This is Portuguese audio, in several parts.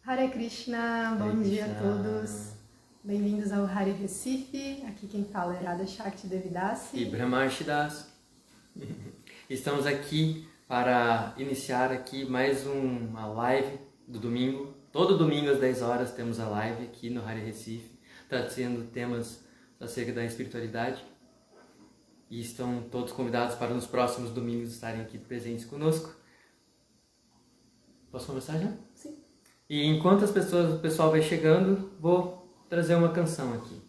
Hare Krishna, bom dia a todos. Bem-vindos ao Hare Recife. Aqui quem fala é Radha Shakti Devidasi e Brahmarshi Das. Estamos aqui para iniciar aqui mais uma live do domingo. Todo domingo às 10 horas temos a live aqui no Hare Recife, trazendo temas acerca da espiritualidade. E estão todos convidados para nos próximos domingos estarem aqui presentes conosco. Posso começar já? Sim. E enquanto o pessoal vai chegando, vou trazer uma canção aqui.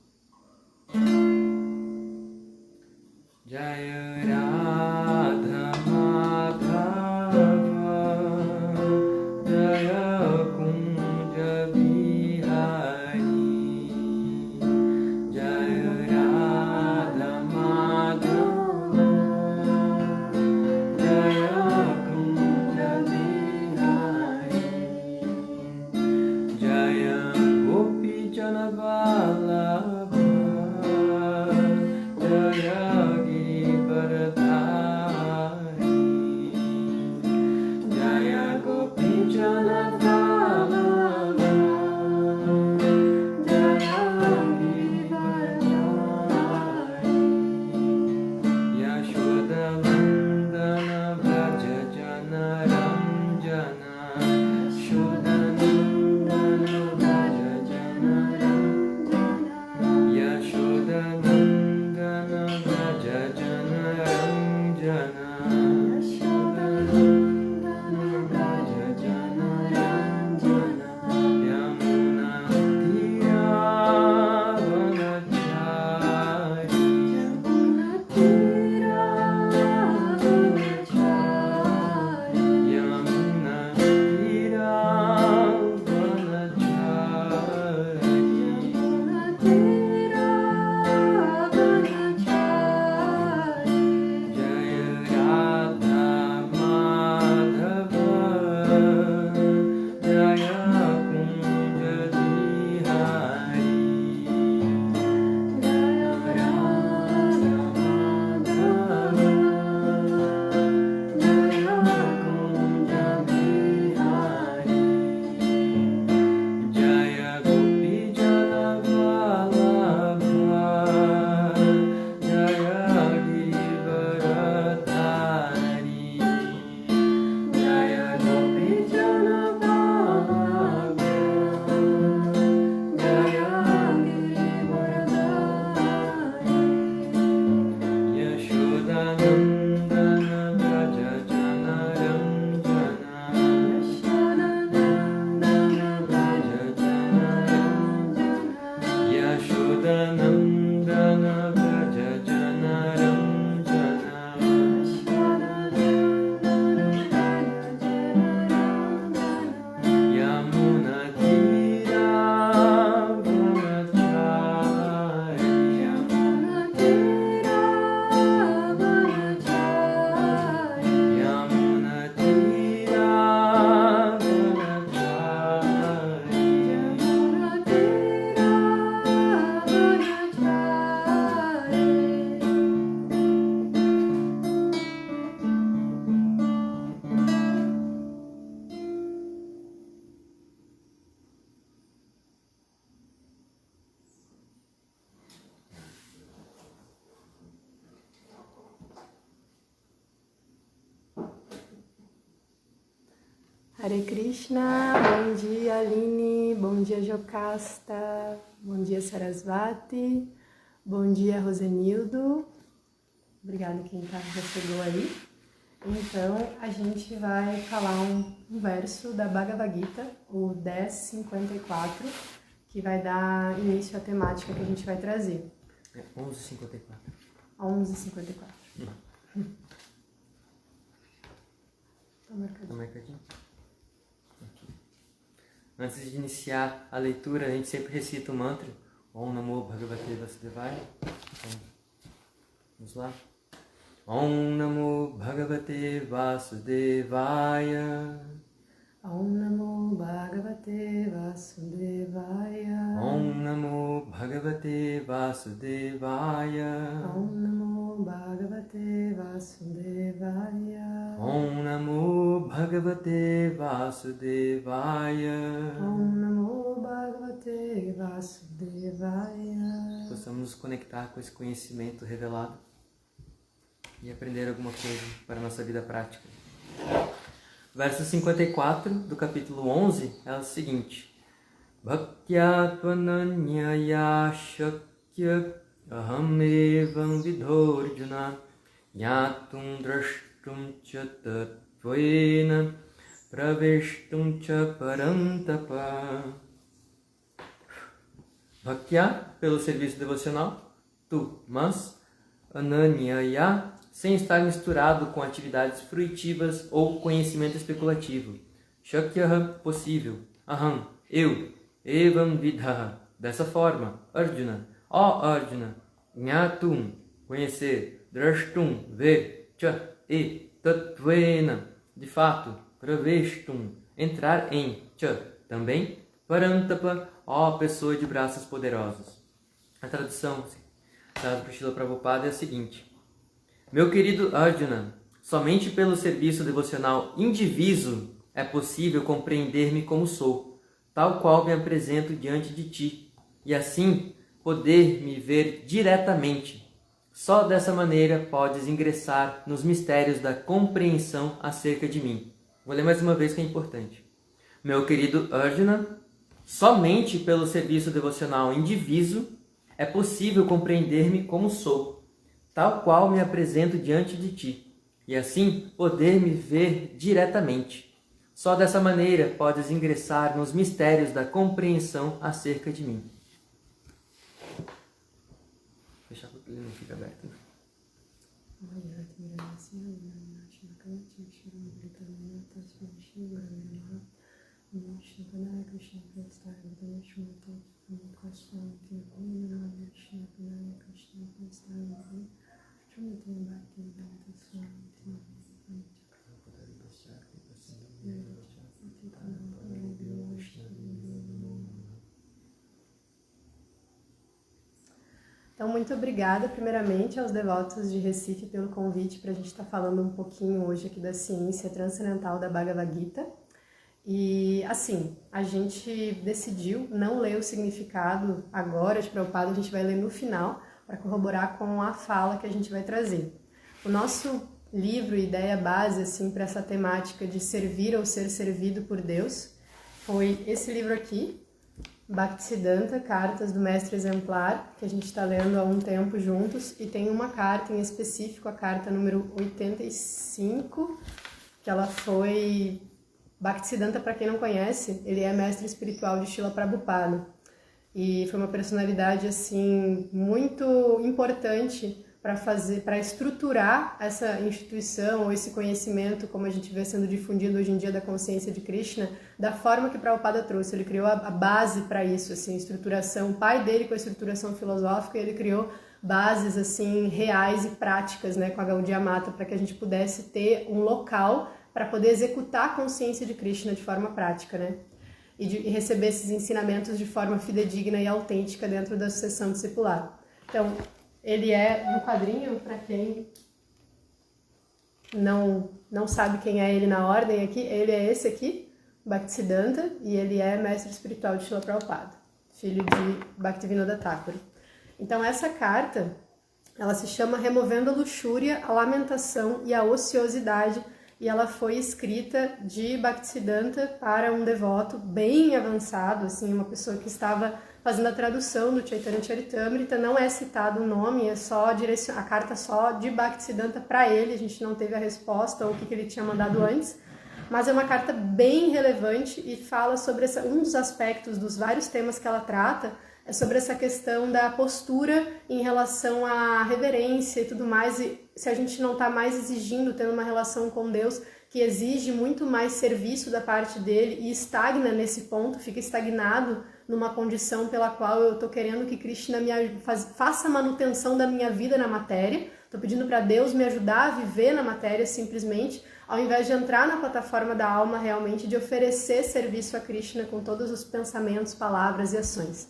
Jaya Radha Madhava Jaya Kunja Bihari Jaya Radha Madhava Jaya Kunja Bihari Jaya Gopi Janavala Jaya Hare Krishna, bom dia Aline, bom dia Jocasta, bom dia Sarasvati, bom dia Rosenildo, obrigada quem já chegou aí. Então a gente vai falar um verso da Bhagavad Gita, o 10.54, que vai dar início à temática que a gente vai trazer. É 11.54. 11.54. Tá marcadinho? Antes de iniciar a leitura, a gente sempre recita o mantra Om Namo Bhagavate Vasudevaya. Então, vamos lá. Om Namo Bhagavate Vasudevaya. Om Namo Bhagavate Vasudevaya. Om Namo Bhagavate Vasudevaya. Om Namo Bhagavate Vasudevaya. Om Namo Bhagavate Vasudevaya. Om Namo Bhagavate Vasudevaya. Possamos nos conectar com esse conhecimento revelado e aprender alguma coisa para a nossa vida prática. Verso 54 do capítulo 11 é o seguinte: Bhaktya tvananyaya shakya aham evam vidhorjuna yatum drashtum cha tatvena praveshtum cha parantapa. Bhaktya, pelo serviço devocional, tu, mas ananyaya, sem estar misturado com atividades fruitivas ou conhecimento especulativo. Shakya, possível. Aham, eu. Evam vidha, dessa forma. Arjuna, ó Arjuna. Jnatum, conhecer. Drashtum, ver. Cha, e. Tatvena, de fato. Praveshtum, entrar em. Cha, também. Parantapa, ó pessoa de braços poderosos. A tradução dada por Srila Prabhupada é a seguinte: meu querido Arjuna, somente pelo serviço devocional indiviso é possível compreender-me como sou, tal qual me apresento diante de ti, e assim poder me ver diretamente. Só dessa maneira podes ingressar nos mistérios da compreensão acerca de mim. Vou ler mais uma vez que é importante. Meu querido Arjuna, somente pelo serviço devocional indiviso é possível compreender-me como sou, tal qual me apresento diante de ti, e assim poder me ver diretamente. Só dessa maneira podes ingressar nos mistérios da compreensão acerca de mim. Fechar porque ele não fica aberto. Então, muito obrigada, primeiramente, aos devotos de Recife pelo convite para a gente estar falando um pouquinho hoje aqui da ciência transcendental da Bhagavad Gita. E, assim, a gente decidiu não ler o significado agora de Prabhupada, a gente vai ler no final, para corroborar com a fala que a gente vai trazer. O nosso livro, ideia base, assim, para essa temática de servir ou ser servido por Deus, foi esse livro aqui, Bhaktisiddhanta, Cartas do Mestre Exemplar, que a gente está lendo há um tempo juntos, e tem uma carta em específico, a carta número 85, que ela foi... Bhaktisiddhanta, para quem não conhece, ele é mestre espiritual de Srila Prabhupada, e foi uma personalidade, assim, muito importante para estruturar essa instituição ou esse conhecimento, como a gente vê sendo difundido hoje em dia da consciência de Krishna, da forma que Prabhupada trouxe. Ele criou a base para isso, assim, estruturação. O pai dele com a estruturação filosófica, ele criou bases assim reais e práticas, né, com a Gaudiya Mata, para que a gente pudesse ter um local para poder executar a consciência de Krishna de forma prática, né, e receber esses ensinamentos de forma fidedigna e autêntica dentro da sucessão discipular. Então, ele é no quadrinho, para quem não sabe quem é ele na ordem aqui, ele é esse aqui, Bhaktisiddhanta, e ele é mestre espiritual de Srila Prabhupada, filho de Bhaktivinoda Thakur. Então essa carta, ela se chama Removendo a Luxúria, a Lamentação e a Ociosidade, e ela foi escrita de Bhaktisiddhanta para um devoto bem avançado, assim, uma pessoa que estava fazendo a tradução do Chaitanya Charitamrita. Não é citado o nome, é só a carta só de Bhaktisiddhanta para ele, a gente não teve a resposta ou o que ele tinha mandado antes, mas é uma carta bem relevante e fala sobre um dos aspectos dos vários temas que ela trata, é sobre essa questão da postura em relação à reverência e tudo mais, e se a gente não está mais exigindo, tendo uma relação com Deus que exige muito mais serviço da parte dele e estagna nesse ponto, fica estagnado numa condição pela qual eu estou querendo que Krishna faça a manutenção da minha vida na matéria, estou pedindo para Deus me ajudar a viver na matéria simplesmente, ao invés de entrar na plataforma da alma realmente, de oferecer serviço a Krishna com todos os pensamentos, palavras e ações.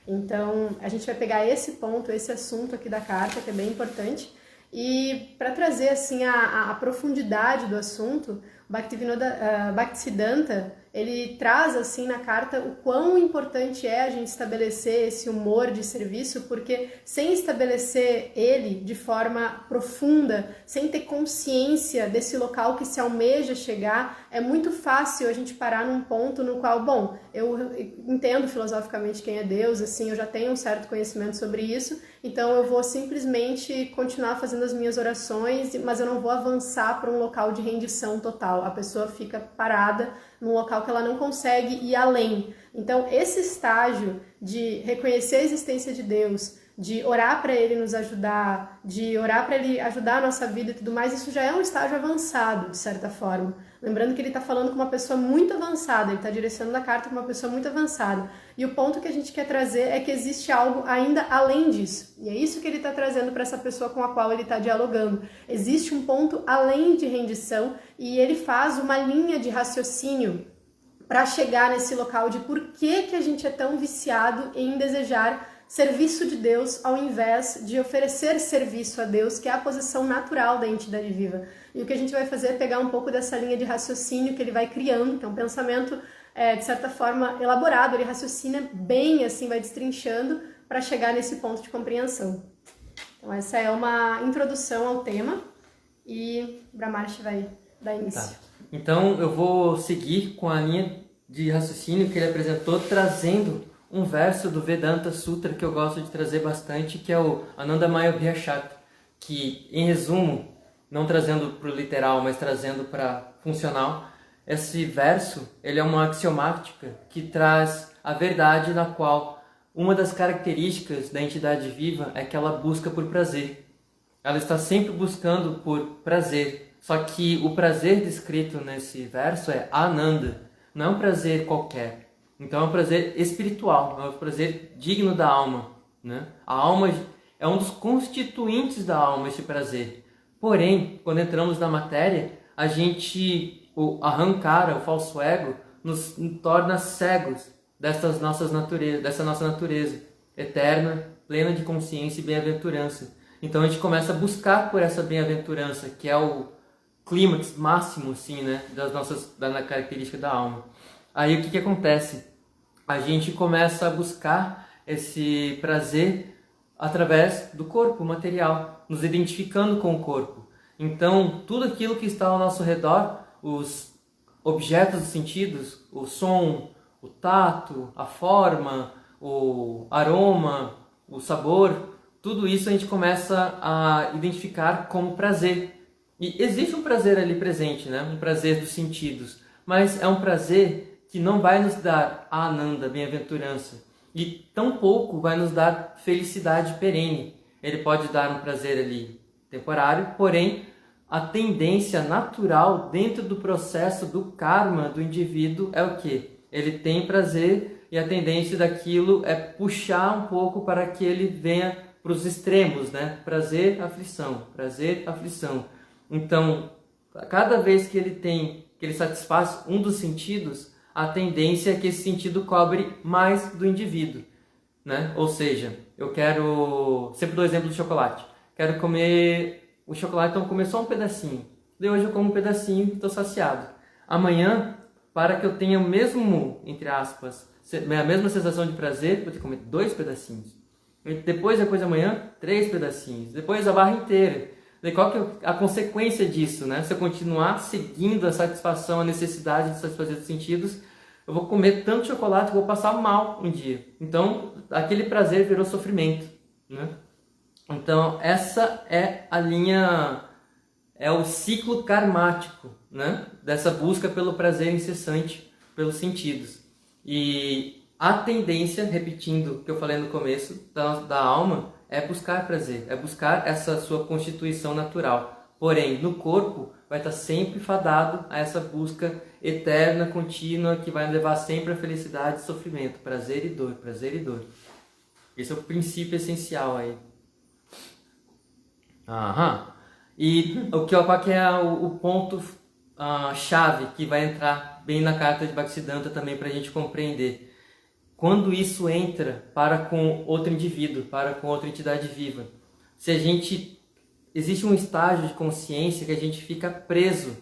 Então, a gente vai pegar esse ponto, esse assunto aqui da carta, que é bem importante, e para trazer assim a profundidade do assunto, Bhaktisiddhanta, ele traz assim na carta o quão importante é a gente estabelecer esse humor de serviço, porque sem estabelecer ele de forma profunda, sem ter consciência desse local que se almeja chegar, é muito fácil a gente parar num ponto no qual, bom, eu entendo filosoficamente quem é Deus, assim, eu já tenho um certo conhecimento sobre isso, então eu vou simplesmente continuar fazendo as minhas orações, mas eu não vou avançar para um local de rendição total. A pessoa fica parada num local que ela não consegue ir além. Então, esse estágio de reconhecer a existência de Deus, de orar para Ele nos ajudar, de orar para Ele ajudar a nossa vida e tudo mais, isso já é um estágio avançado, de certa forma. Lembrando que ele está falando com uma pessoa muito avançada, ele está direcionando a carta com uma pessoa muito avançada. E o ponto que a gente quer trazer é que existe algo ainda além disso. E é isso que ele está trazendo para essa pessoa com a qual ele está dialogando. Existe um ponto além de rendição e ele faz uma linha de raciocínio para chegar nesse local de por que a gente é tão viciado em desejar serviço de Deus ao invés de oferecer serviço a Deus, que é a posição natural da entidade viva. E o que a gente vai fazer é pegar um pouco dessa linha de raciocínio que ele vai criando, que é um pensamento, de certa forma, elaborado, ele raciocina bem, assim, vai destrinchando para chegar nesse ponto de compreensão. Então essa é uma introdução ao tema e o Brahmarshi vai dar início. Tá. Então eu vou seguir com a linha de raciocínio que ele apresentou, trazendo um verso do Vedanta Sutra que eu gosto de trazer bastante, que é o Anandamaya Bhyashata, que, em resumo, não trazendo para o literal, mas trazendo para funcional, esse verso ele é uma axiomática que traz a verdade na qual uma das características da entidade viva é que ela busca por prazer. Ela está sempre buscando por prazer, só que o prazer descrito nesse verso é Ananda, não é um prazer qualquer. Então é um prazer espiritual, é um prazer digno da alma, né? A alma é um dos constituintes da alma, esse prazer. Porém, quando entramos na matéria, o ahankara, o falso ego, nos torna cegos dessa nossa natureza eterna, plena de consciência e bem-aventurança. Então a gente começa a buscar por essa bem-aventurança, que é o clímax máximo, assim, né, da característica da alma. Aí o que acontece? A gente começa a buscar esse prazer através do corpo material, nos identificando com o corpo. Então, tudo aquilo que está ao nosso redor, os objetos dos sentidos, o som, o tato, a forma, o aroma, o sabor, tudo isso a gente começa a identificar como prazer. E existe um prazer ali presente, né? Um prazer dos sentidos, mas é um prazer que não vai nos dar a Ananda, bem-aventurança, e tampouco vai nos dar felicidade perene. Ele pode dar um prazer ali temporário, porém a tendência natural dentro do processo do karma do indivíduo é o quê? Ele tem prazer e a tendência daquilo é puxar um pouco para que ele venha para os extremos, né? Prazer, aflição, prazer, aflição. Então, cada vez que ele satisfaz um dos sentidos, a tendência é que esse sentido cobre mais do indivíduo, né? Ou seja, eu quero... Sempre dou o exemplo do chocolate. Quero comer o chocolate, então vou comer só um pedacinho. De hoje eu como um pedacinho e estou saciado. Amanhã, para que eu tenha o mesmo, entre aspas, a mesma sensação de prazer, vou ter que comer 2 pedacinhos. Depois de amanhã, 3 pedacinhos. Depois a barra inteira. E qual que é a consequência disso, né? Se eu continuar seguindo a satisfação, a necessidade de satisfazer os sentidos, eu vou comer tanto chocolate que vou passar mal um dia. Então, aquele prazer virou sofrimento, né? Então, essa é a linha, é o ciclo karmático, né? Dessa busca pelo prazer incessante pelos sentidos. E a tendência, repetindo o que eu falei no começo, da alma, é buscar prazer, é buscar essa sua constituição natural. Porém, no corpo, vai estar sempre fadado a essa busca eterna, contínua, que vai levar sempre a felicidade e sofrimento, prazer e dor, prazer e dor. Esse é o princípio essencial aí. Aham. E qual que é o ponto chave que vai entrar bem na carta de Bhaktisiddhanta também para a gente compreender? Quando isso entra para com outro indivíduo, para com outra entidade viva. Se a gente... Existe um estágio de consciência que a gente fica preso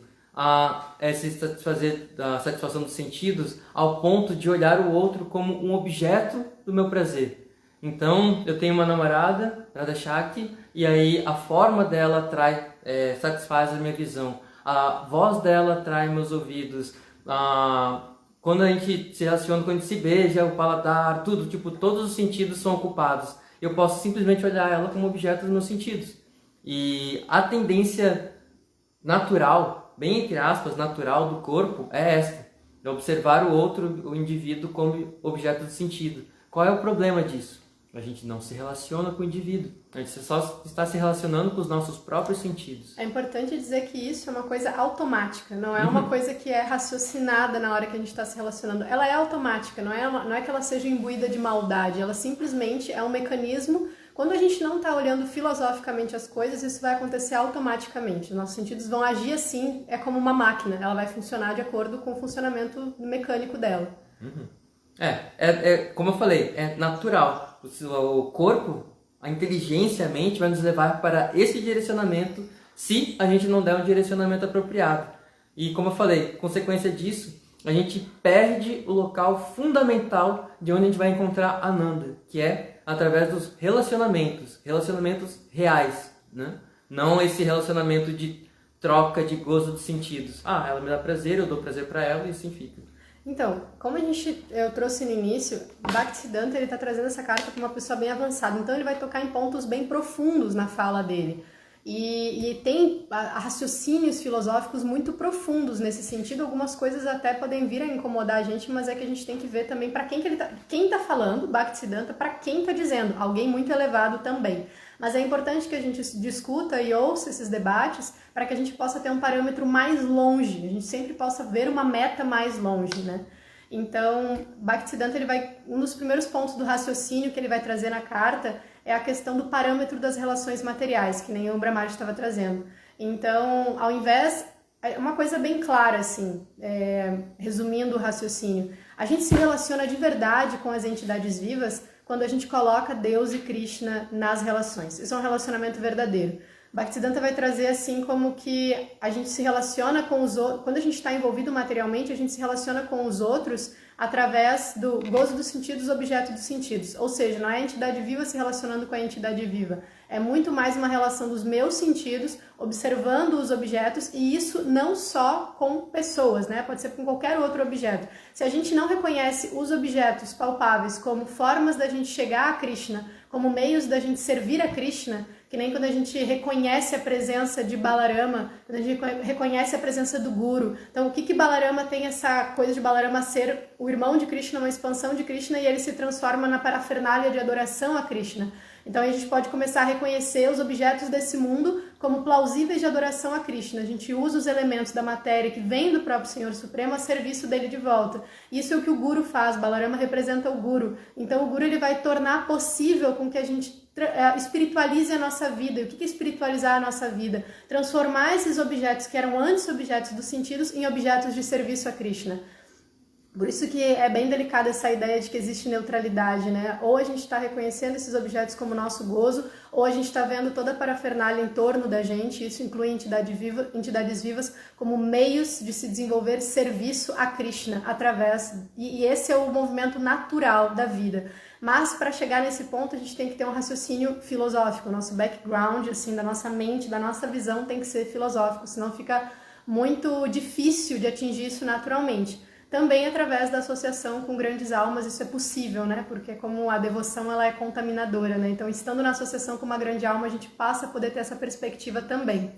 se satisfazer da satisfação dos sentidos ao ponto de olhar o outro como um objeto do meu prazer. Então, eu tenho uma namorada, Radha Shakti, e aí a forma dela satisfaz a minha visão. A voz dela atrai meus ouvidos. Quando a gente se relaciona, quando a gente se beija, o paladar, tudo, tipo, todos os sentidos são ocupados. Eu posso simplesmente olhar ela como objeto dos meus sentidos. E a tendência natural, bem entre aspas, natural do corpo é esta. É observar o outro, o indivíduo, como objeto de sentido. Qual é o problema disso? A gente não se relaciona com o indivíduo. A gente só está se relacionando com os nossos próprios sentidos. É importante dizer que isso é uma coisa automática, não é uma coisa que é raciocinada na hora que a gente está se relacionando. Ela é automática, não é que ela seja imbuída de maldade, ela simplesmente é um mecanismo. Quando a gente não está olhando filosoficamente as coisas, isso vai acontecer automaticamente. Os nossos sentidos vão agir assim, é como uma máquina, ela vai funcionar de acordo com o funcionamento mecânico dela. Como eu falei, é natural. O corpo, a inteligência, a mente vai nos levar para esse direcionamento se a gente não der um direcionamento apropriado. E como eu falei, consequência disso, a gente perde o local fundamental de onde a gente vai encontrar Ananda, que é através dos relacionamentos reais, né? Não esse relacionamento de troca, de gozo dos sentidos. Ela me dá prazer, eu dou prazer para ela e assim fica. Então, como eu trouxe no início, Bhaktisiddhanta ele está trazendo essa carta para uma pessoa bem avançada, então ele vai tocar em pontos bem profundos na fala dele. E tem raciocínios filosóficos muito profundos nesse sentido. Algumas coisas até podem vir a incomodar a gente, mas é que a gente tem que ver também para quem que ele tá, quem está falando, Bhaktisiddhanta, para quem está dizendo, alguém muito elevado também. Mas é importante que a gente discuta e ouça esses debates para que a gente possa ter um parâmetro mais longe, a gente sempre possa ver uma meta mais longe, né? Então, Bhaktisiddhanta, um dos primeiros pontos do raciocínio que ele vai trazer na carta é a questão do parâmetro das relações materiais, que nem o Brahmari estava trazendo. Então, ao invés... Uma coisa bem clara, assim, resumindo o raciocínio, a gente se relaciona de verdade com as entidades vivas quando a gente coloca Deus e Krishna nas relações. Isso é um relacionamento verdadeiro. Bhaktisiddhanta vai trazer assim como que a gente se relaciona com os outros, quando a gente está envolvido materialmente, a gente se relaciona com os outros através do gozo dos sentidos, objeto dos sentidos. Ou seja, não é a entidade viva se relacionando com a entidade viva. É muito mais uma relação dos meus sentidos, observando os objetos, e isso não só com pessoas, né? Pode ser com qualquer outro objeto. Se a gente não reconhece os objetos palpáveis como formas da gente chegar a Krishna, como meios da gente servir a Krishna, que nem quando a gente reconhece a presença de Balarama, quando a gente reconhece a presença do Guru. Então, o que Balarama tem essa coisa de Balarama ser o irmão de Krishna, uma expansão de Krishna, e ele se transforma na parafernália de adoração a Krishna. Então, a gente pode começar a reconhecer os objetos desse mundo como plausíveis de adoração a Krishna. A gente usa os elementos da matéria que vem do próprio Senhor Supremo a serviço dele de volta. Isso é o que o Guru faz. Balarama representa o Guru. Então, o Guru ele vai tornar possível com que a gente espiritualize a nossa vida. E o que é espiritualizar a nossa vida? Transformar esses objetos que eram antes objetos dos sentidos em objetos de serviço a Krishna. Por isso que é bem delicada essa ideia de que existe neutralidade, né? Ou a gente está reconhecendo esses objetos como nosso gozo, ou a gente está vendo toda a parafernália em torno da gente, isso inclui entidades vivas, como meios de se desenvolver serviço a Krishna, e esse é o movimento natural da vida. Mas para chegar nesse ponto a gente tem que ter um raciocínio filosófico, o nosso background, assim, da nossa mente, da nossa visão tem que ser filosófico, senão fica muito difícil de atingir isso naturalmente. Também através da associação com grandes almas, isso é possível, né? Porque como a devoção ela é contaminadora, né? Então, estando na associação com uma grande alma, a gente passa a poder ter essa perspectiva também.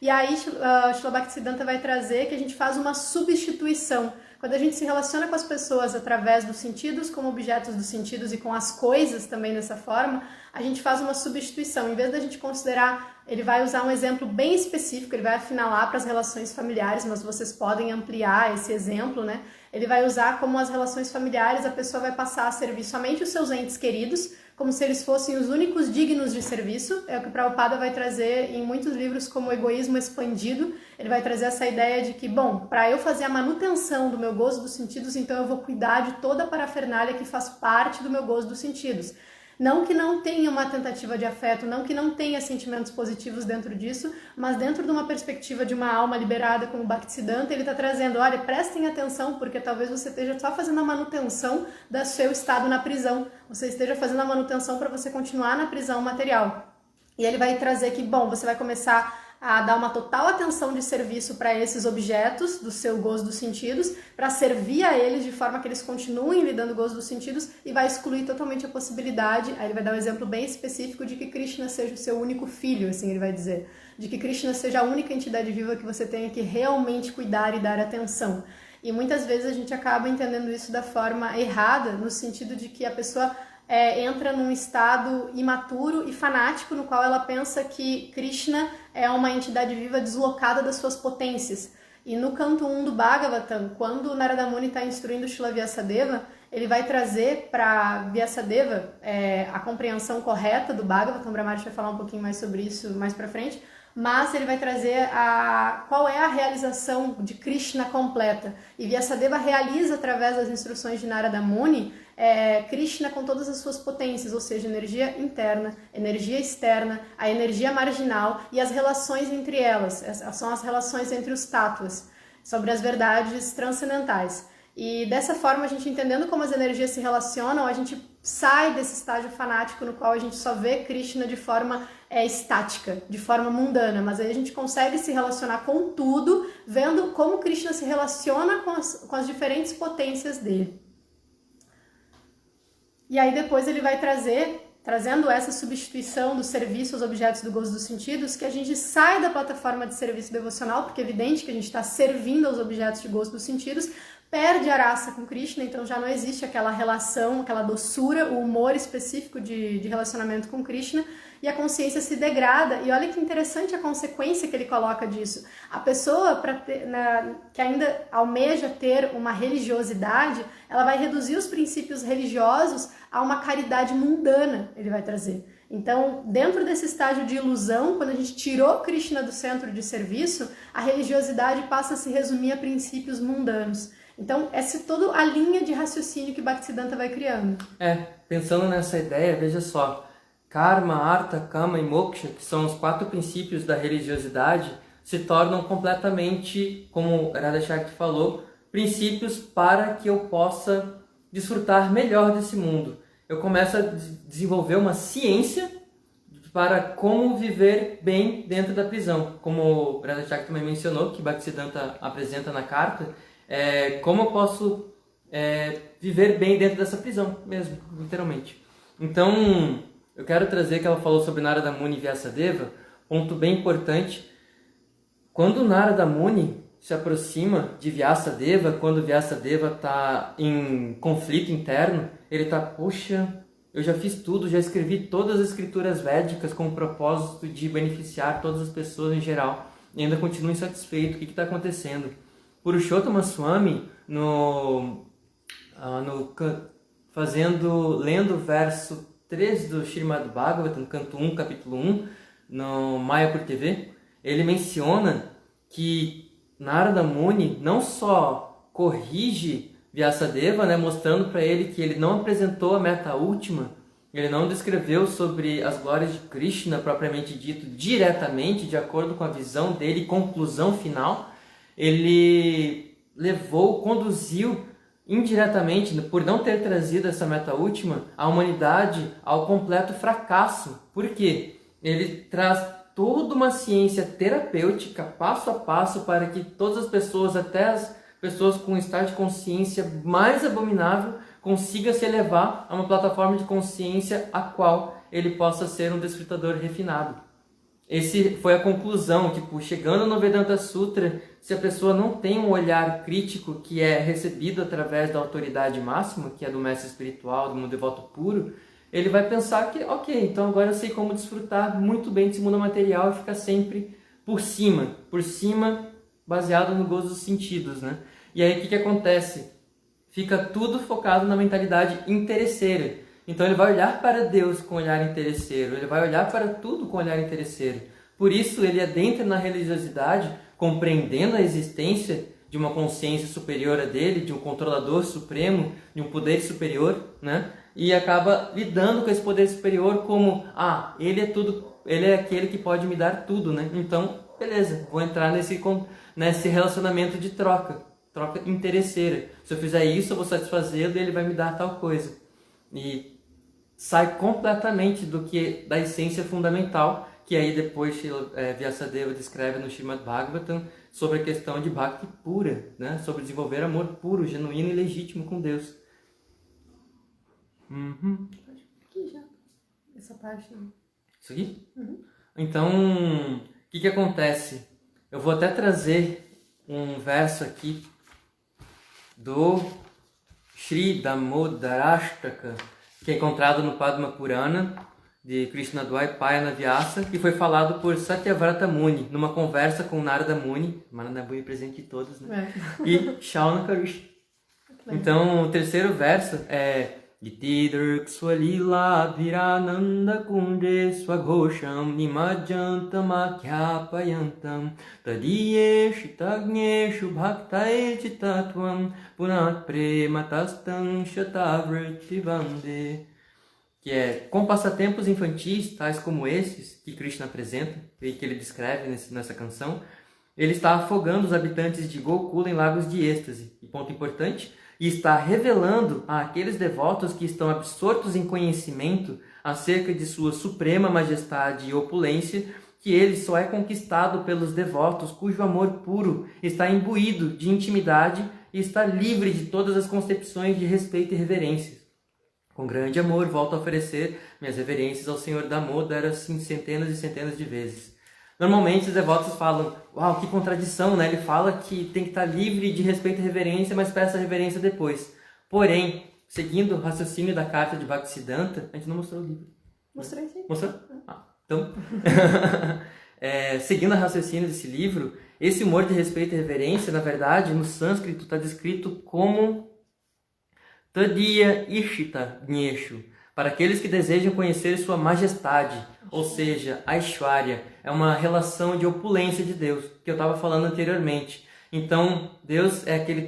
E aí, Srila Bhaktisiddhanta vai trazer que a gente faz uma substituição. Quando a gente se relaciona com as pessoas através dos sentidos, como objetos dos sentidos e com as coisas também dessa forma, a gente faz uma substituição. Em vez da gente considerar, ele vai usar um exemplo bem específico, ele vai afinalar para as relações familiares, mas vocês podem ampliar esse exemplo, né? Ele vai usar como as relações familiares, a pessoa vai passar a servir somente os seus entes queridos, como se eles fossem os únicos dignos de serviço. É o que Prabhupada vai trazer em muitos livros como o egoísmo expandido. Ele vai trazer essa ideia de que, bom, para eu fazer a manutenção do meu gozo dos sentidos, então eu vou cuidar de toda a parafernália que faz parte do meu gozo dos sentidos. Não que não tenha uma tentativa de afeto, não que não tenha sentimentos positivos dentro disso, mas dentro de uma perspectiva de uma alma liberada como Bhaktisiddhanta, ele está trazendo, olha, prestem atenção, porque talvez você esteja só fazendo a manutenção do seu estado na prisão, você esteja fazendo a manutenção para você continuar na prisão material. E ele vai trazer que, bom, você vai começar a dar uma total atenção de serviço para esses objetos do seu gozo dos sentidos, para servir a eles de forma que eles continuem lhe dando gozo dos sentidos, e vai excluir totalmente a possibilidade, aí ele vai dar um exemplo bem específico de que Krishna seja o seu único filho, assim ele vai dizer, de que Krishna seja a única entidade viva que você tenha que realmente cuidar e dar atenção. E muitas vezes a gente acaba entendendo isso da forma errada, no sentido de que a pessoa entra num estado imaturo e fanático, no qual ela pensa que Krishna é uma entidade viva deslocada das suas potências. E no canto 1 do Bhagavatam, quando Narada Muni está instruindo Srila Vyasadeva, ele vai trazer para Vyasadeva a compreensão correta do Bhagavatam. Brahmaji vai falar um pouquinho mais sobre isso mais para frente, mas ele vai trazer qual é a realização de Krishna completa. E Vyasadeva realiza, através das instruções de Narada Muni, Krishna com todas as suas potências, ou seja, energia interna, energia externa, a energia marginal e as relações entre elas. Essas são as relações entre os tattvas, sobre as verdades transcendentais. E dessa forma, a gente entendendo como as energias se relacionam, a gente sai desse estágio fanático no qual a gente só vê Krishna de forma estática, de forma mundana, mas aí a gente consegue se relacionar com tudo, vendo como Krishna se relaciona com as diferentes potências dele. E aí depois ele vai trazendo essa substituição do serviço aos objetos do gozo dos sentidos, que a gente sai da plataforma de serviço devocional, porque é evidente que a gente está servindo aos objetos de gozo dos sentidos, perde a raça com Krishna, então já não existe aquela relação, aquela doçura, o humor específico de relacionamento com Krishna, e a consciência se degrada. E olha que interessante a consequência que ele coloca disso. A pessoa que ainda almeja ter uma religiosidade, ela vai reduzir os princípios religiosos a uma caridade mundana, ele vai trazer. Então, dentro desse estágio de ilusão, quando a gente tirou Krishna do centro de serviço, a religiosidade passa a se resumir a princípios mundanos. Então, essa é toda a linha de raciocínio que Bhaktisiddhanta vai criando. Pensando nessa ideia, veja só, Karma, Artha, Kama e Moksha, que são os 4 princípios da religiosidade, se tornam completamente, como Radha Shakti falou, princípios para que eu possa desfrutar melhor desse mundo. Eu começo a desenvolver uma ciência para como viver bem dentro da prisão. Como Radha Shakti também mencionou, que Bhaktisiddhanta apresenta na carta, como eu posso viver bem dentro dessa prisão mesmo, literalmente. Então, eu quero trazer que ela falou sobre Narada Muni e Vyasadeva, ponto bem importante. Quando Narada Muni se aproxima de Vyasadeva, quando Vyasadeva está em conflito interno, ele está, poxa, eu já fiz tudo, já escrevi todas as escrituras védicas com o propósito de beneficiar todas as pessoas em geral, e ainda continuo insatisfeito, o que está acontecendo? Purushottama Swami, lendo o verso 3 do Srimad Bhagavatam, canto 1, capítulo 1, no Mayapur TV, ele menciona que Narada Muni não só corrige Vyasadeva, mostrando para ele que ele não apresentou a meta última, ele não descreveu sobre as glórias de Krishna propriamente dito diretamente, de acordo com a visão dele, conclusão final, ele conduziu indiretamente, por não ter trazido essa meta última, a humanidade ao completo fracasso. Por quê? Ele traz toda uma ciência terapêutica, passo a passo, para que todas as pessoas, até as pessoas com um estado de consciência mais abominável, consigam se elevar a uma plataforma de consciência a qual ele possa ser um desfrutador refinado. Esse foi a conclusão, chegando no Vedanta Sutra, se a pessoa não tem um olhar crítico que é recebido através da autoridade máxima, que é do mestre espiritual, do mundo devoto puro, ele vai pensar que, ok, então agora eu sei como desfrutar muito bem desse mundo material e ficar sempre por cima, baseado no gozo dos sentidos, E aí o que acontece? Fica tudo focado na mentalidade interesseira. Então ele vai olhar para Deus com olhar interesseiro, ele vai olhar para tudo com olhar interesseiro. Por isso ele adentra na religiosidade, compreendendo a existência de uma consciência superior a dele, de um controlador supremo, de um poder superior, e acaba lidando com esse poder superior como, ele é tudo, ele é aquele que pode me dar tudo, né? Então, beleza, vou entrar nesse relacionamento de troca interesseira. Se eu fizer isso, eu vou satisfazê-lo e ele vai me dar tal coisa. E sai completamente da essência fundamental, que aí depois Vyasadeva descreve no Srimad Bhagavatam sobre a questão de Bhakti pura, né? Sobre desenvolver amor puro, genuíno e legítimo com Deus. Aqui já, essa parte. Isso aqui? Então, o que acontece? Eu vou até trazer um verso aqui do Sri Damodarashtaka, que é encontrado no Padma Purana, de Krishnadvaipayana Vyasa, que foi falado por Satyavrata Muni, numa conversa com Narada Muni presente de todos, né? E Shaunaka. Então, o terceiro verso é Itidirk Swalila Virananda Kunde Swagosham Nimajantam Akhyapayantam Tadiyesh Tagneshu Bhaktaechi Tatvam Punat Prematastam Shatavriti Vande, que é com passatempos infantis, tais como esses que Krishna apresenta e que ele descreve nessa canção, ele está afogando os habitantes de Gokula em lagos de êxtase. E ponto importante, e está revelando àqueles devotos que estão absortos em conhecimento acerca de sua suprema majestade e opulência, que ele só é conquistado pelos devotos cujo amor puro está imbuído de intimidade e está livre de todas as concepções de respeito e reverências. Com grande amor, volto a oferecer minhas reverências ao Senhor Damodara assim centenas e centenas de vezes. Normalmente os devotos falam, uau, que contradição, né? Ele fala que tem que estar livre de respeito e reverência, mas peça reverência depois. Porém, seguindo o raciocínio da carta de Bhaktisiddhanta, a gente não mostrou o livro. Mostrei sim. Mostrou? Então, seguindo o raciocínio desse livro, esse humor de respeito e reverência, na verdade, no sânscrito está descrito como Tadiya Ishita Gneshu, para aqueles que desejam conhecer sua majestade, ou seja, Aishwarya, é uma relação de opulência de Deus, que eu estava falando anteriormente. Então, Deus é aquele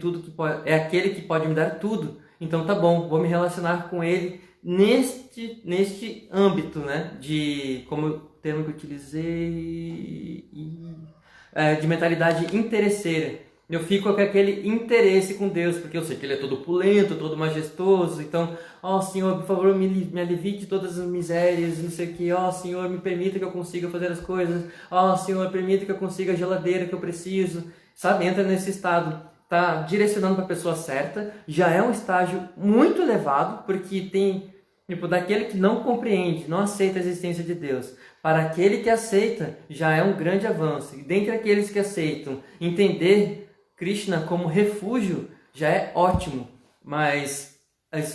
que pode me dar tudo. Então, tá bom, vou me relacionar com Ele neste âmbito, né? Como o termo que eu utilizei, de mentalidade interesseira. Eu fico com aquele interesse com Deus, porque eu sei que Ele é todo opulento, todo majestoso. Então, Senhor, por favor, me alivie de todas as misérias, não sei o que. Senhor, me permita que eu consiga fazer as coisas. Senhor, permita que eu consiga a geladeira que eu preciso. Sabe, entra nesse estado. Tá direcionando para a pessoa certa. Já é um estágio muito elevado, porque tem, daquele que não compreende, não aceita a existência de Deus. Para aquele que aceita, já é um grande avanço. E dentre aqueles que aceitam, entender Krishna como refúgio já é ótimo, mas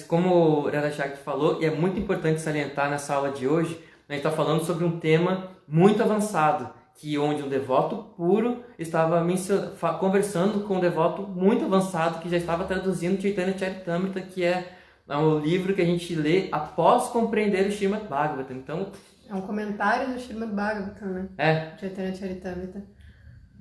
como o Radha Shakti falou, e é muito importante salientar nessa aula de hoje, a gente está falando sobre um tema muito avançado, onde um devoto puro estava conversando com um devoto muito avançado que já estava traduzindo Chaitanya Charitamrita, que é o livro que a gente lê após compreender o Srimad Bhagavatam. Então, é um comentário do Srimad Bhagavatam, né? Chaitanya Charitamrita.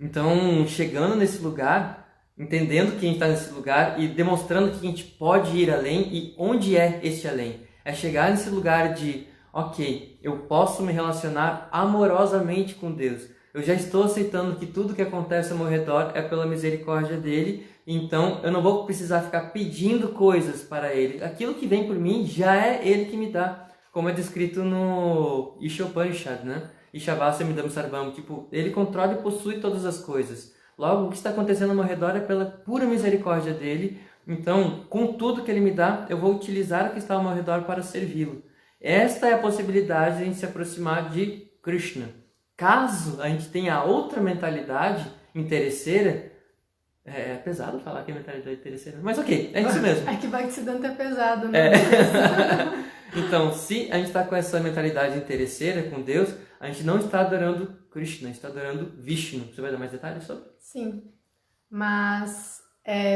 Então, chegando nesse lugar, entendendo que a gente está nesse lugar e demonstrando que a gente pode ir além e onde é este além. É chegar nesse lugar de, ok, eu posso me relacionar amorosamente com Deus. Eu já estou aceitando que tudo que acontece ao meu redor é pela misericórdia dele, então eu não vou precisar ficar pedindo coisas para ele. Aquilo que vem por mim já é ele que me dá, como é descrito no Ishopanishad, né? Ishavasya Midam Sarvam, ele controla e possui todas as coisas. Logo, o que está acontecendo ao meu redor é pela pura misericórdia dele. Então, com tudo que ele me dá, eu vou utilizar o que está ao meu redor para servi-lo. Esta é a possibilidade de a gente se aproximar de Krishna. Caso a gente tenha outra mentalidade interesseira, é pesado falar que é mentalidade interesseira, mas ok, é isso mesmo. É que Bhaktisiddhanta é pesado, né? Então, se a gente está com essa mentalidade interesseira com Deus, a gente não está adorando Krishna, a gente está adorando Vishnu. Você vai dar mais detalhes sobre? Sim, mas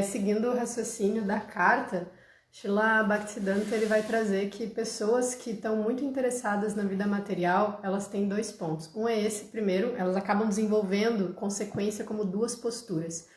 seguindo o raciocínio da carta, Srila Bhaktisiddhanta ele vai trazer que pessoas que estão muito interessadas na vida material, elas têm dois pontos. Um é esse, primeiro, elas acabam desenvolvendo consequência como duas posturas.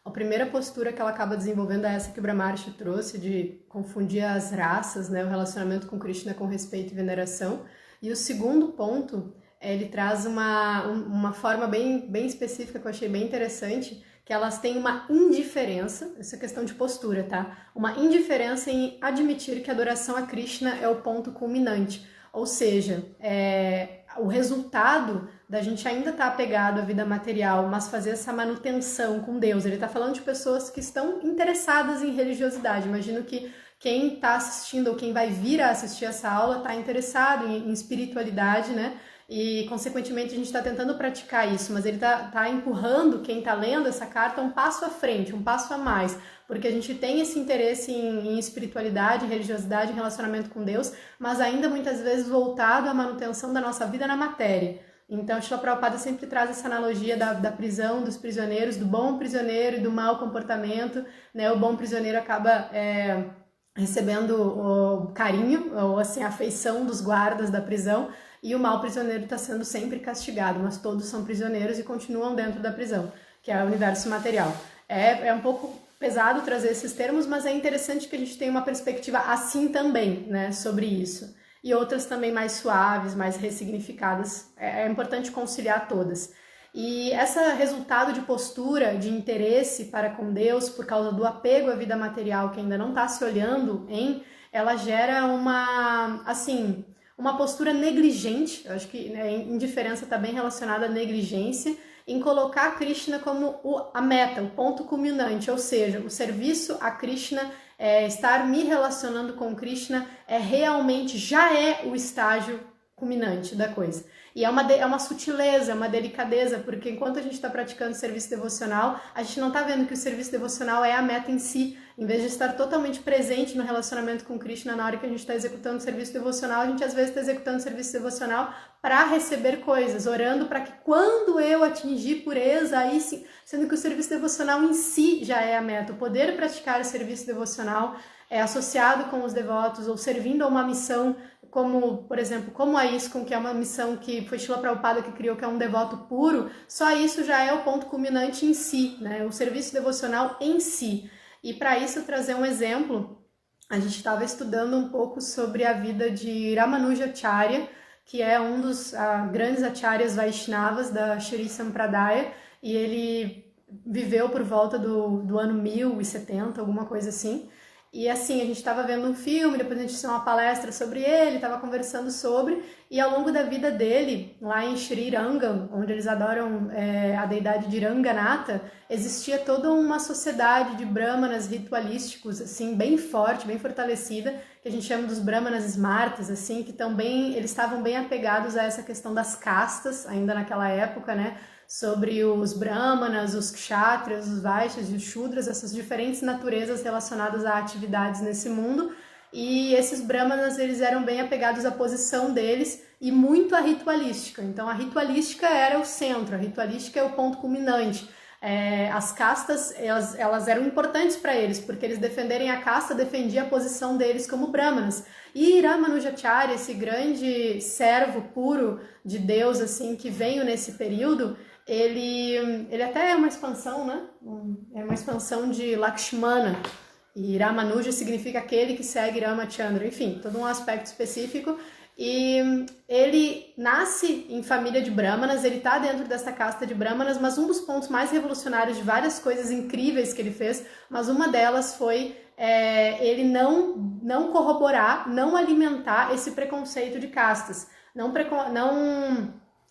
A primeira postura que ela acaba desenvolvendo é essa que o Brahmarshi trouxe, de confundir as raças, né, o relacionamento com Krishna com respeito e veneração. E o segundo ponto, ele traz uma forma bem específica que eu achei bem interessante, que elas têm uma indiferença, essa é questão de postura, tá? Uma indiferença em admitir que a adoração a Krishna é o ponto culminante. Ou seja, o resultado da gente ainda estar apegado à vida material, mas fazer essa manutenção com Deus. Ele está falando de pessoas que estão interessadas em religiosidade. Imagino que quem está assistindo ou quem vai vir a assistir essa aula está interessado em espiritualidade, né? E, consequentemente, a gente está tentando praticar isso, mas ele está empurrando quem está lendo essa carta um passo à frente, um passo a mais, porque a gente tem esse interesse em espiritualidade, em religiosidade, em relacionamento com Deus, mas ainda muitas vezes voltado à manutenção da nossa vida na matéria. Então, o Srila Prabhupada sempre traz essa analogia da prisão, dos prisioneiros, do bom prisioneiro e do mau comportamento, né? O bom prisioneiro acaba recebendo o carinho, ou assim, a afeição dos guardas da prisão, e o mau prisioneiro está sendo sempre castigado, mas todos são prisioneiros e continuam dentro da prisão, que é o universo material. É um pouco pesado trazer esses termos, mas é interessante que a gente tenha uma perspectiva assim também, né, sobre isso. E outras também mais suaves, mais ressignificadas. É importante conciliar todas. E esse resultado de postura, de interesse para com Deus, por causa do apego à vida material que ainda não está se olhando ela gera uma postura negligente. Eu acho que, né, indiferença está bem relacionada à negligência, em colocar Krishna como a meta, o ponto culminante, ou seja, o serviço a Krishna, estar me relacionando com Krishna realmente já é o estágio culminante da coisa. E é uma sutileza, é uma delicadeza, porque enquanto a gente está praticando serviço devocional, a gente não está vendo que o serviço devocional é a meta em si. Em vez de estar totalmente presente no relacionamento com Krishna na hora que a gente está executando o serviço devocional, a gente às vezes está executando o serviço devocional para receber coisas, orando para que quando eu atingir pureza, aí sim, sendo que o serviço devocional em si já é a meta. O poder praticar o serviço devocional associado com os devotos ou servindo a uma missão, como, por exemplo, como a ISKCON, que é uma missão que foi Srila Prabhupada que criou, que é um devoto puro, só isso já é o ponto culminante em si, né? O serviço devocional em si. E para isso, trazer um exemplo, a gente estava estudando um pouco sobre a vida de Ramanujacharya, que é um dos grandes acharyas Vaishnavas da Shri Sampradaya, e ele viveu por volta do ano 1070, alguma coisa assim. E assim, a gente estava vendo um filme, depois a gente tinha uma palestra sobre ele, estava conversando sobre, e ao longo da vida dele, lá em Sri Rangam, onde eles adoram a deidade de Ranganatha, existia toda uma sociedade de brahmanas ritualísticos, assim, bem forte, bem fortalecida, que a gente chama dos brahmanas smartas, assim, que eles estavam bem apegados a essa questão das castas, ainda naquela época, né? Sobre os brahmanas, os kshatriyas, os vaishyas e os shudras, essas diferentes naturezas relacionadas a atividades nesse mundo. E esses brahmanas, eles eram bem apegados à posição deles e muito à ritualística. Então a ritualística era o centro, a ritualística é o ponto culminante. As castas, elas eram importantes para eles, porque eles defenderem a casta defendia a posição deles como brahmanas. E Ramanujacharya, esse grande servo puro de Deus, assim, que veio nesse período, ele até é uma expansão, né? É uma expansão de Lakshmana. E Ramanuja significa aquele que segue Ramachandra. Enfim, todo um aspecto específico. E ele nasce em família de brahmanas, ele está dentro dessa casta de brahmanas, mas um dos pontos mais revolucionários de várias coisas incríveis que ele fez, mas uma delas foi ele não corroborar, não alimentar esse preconceito de castas, não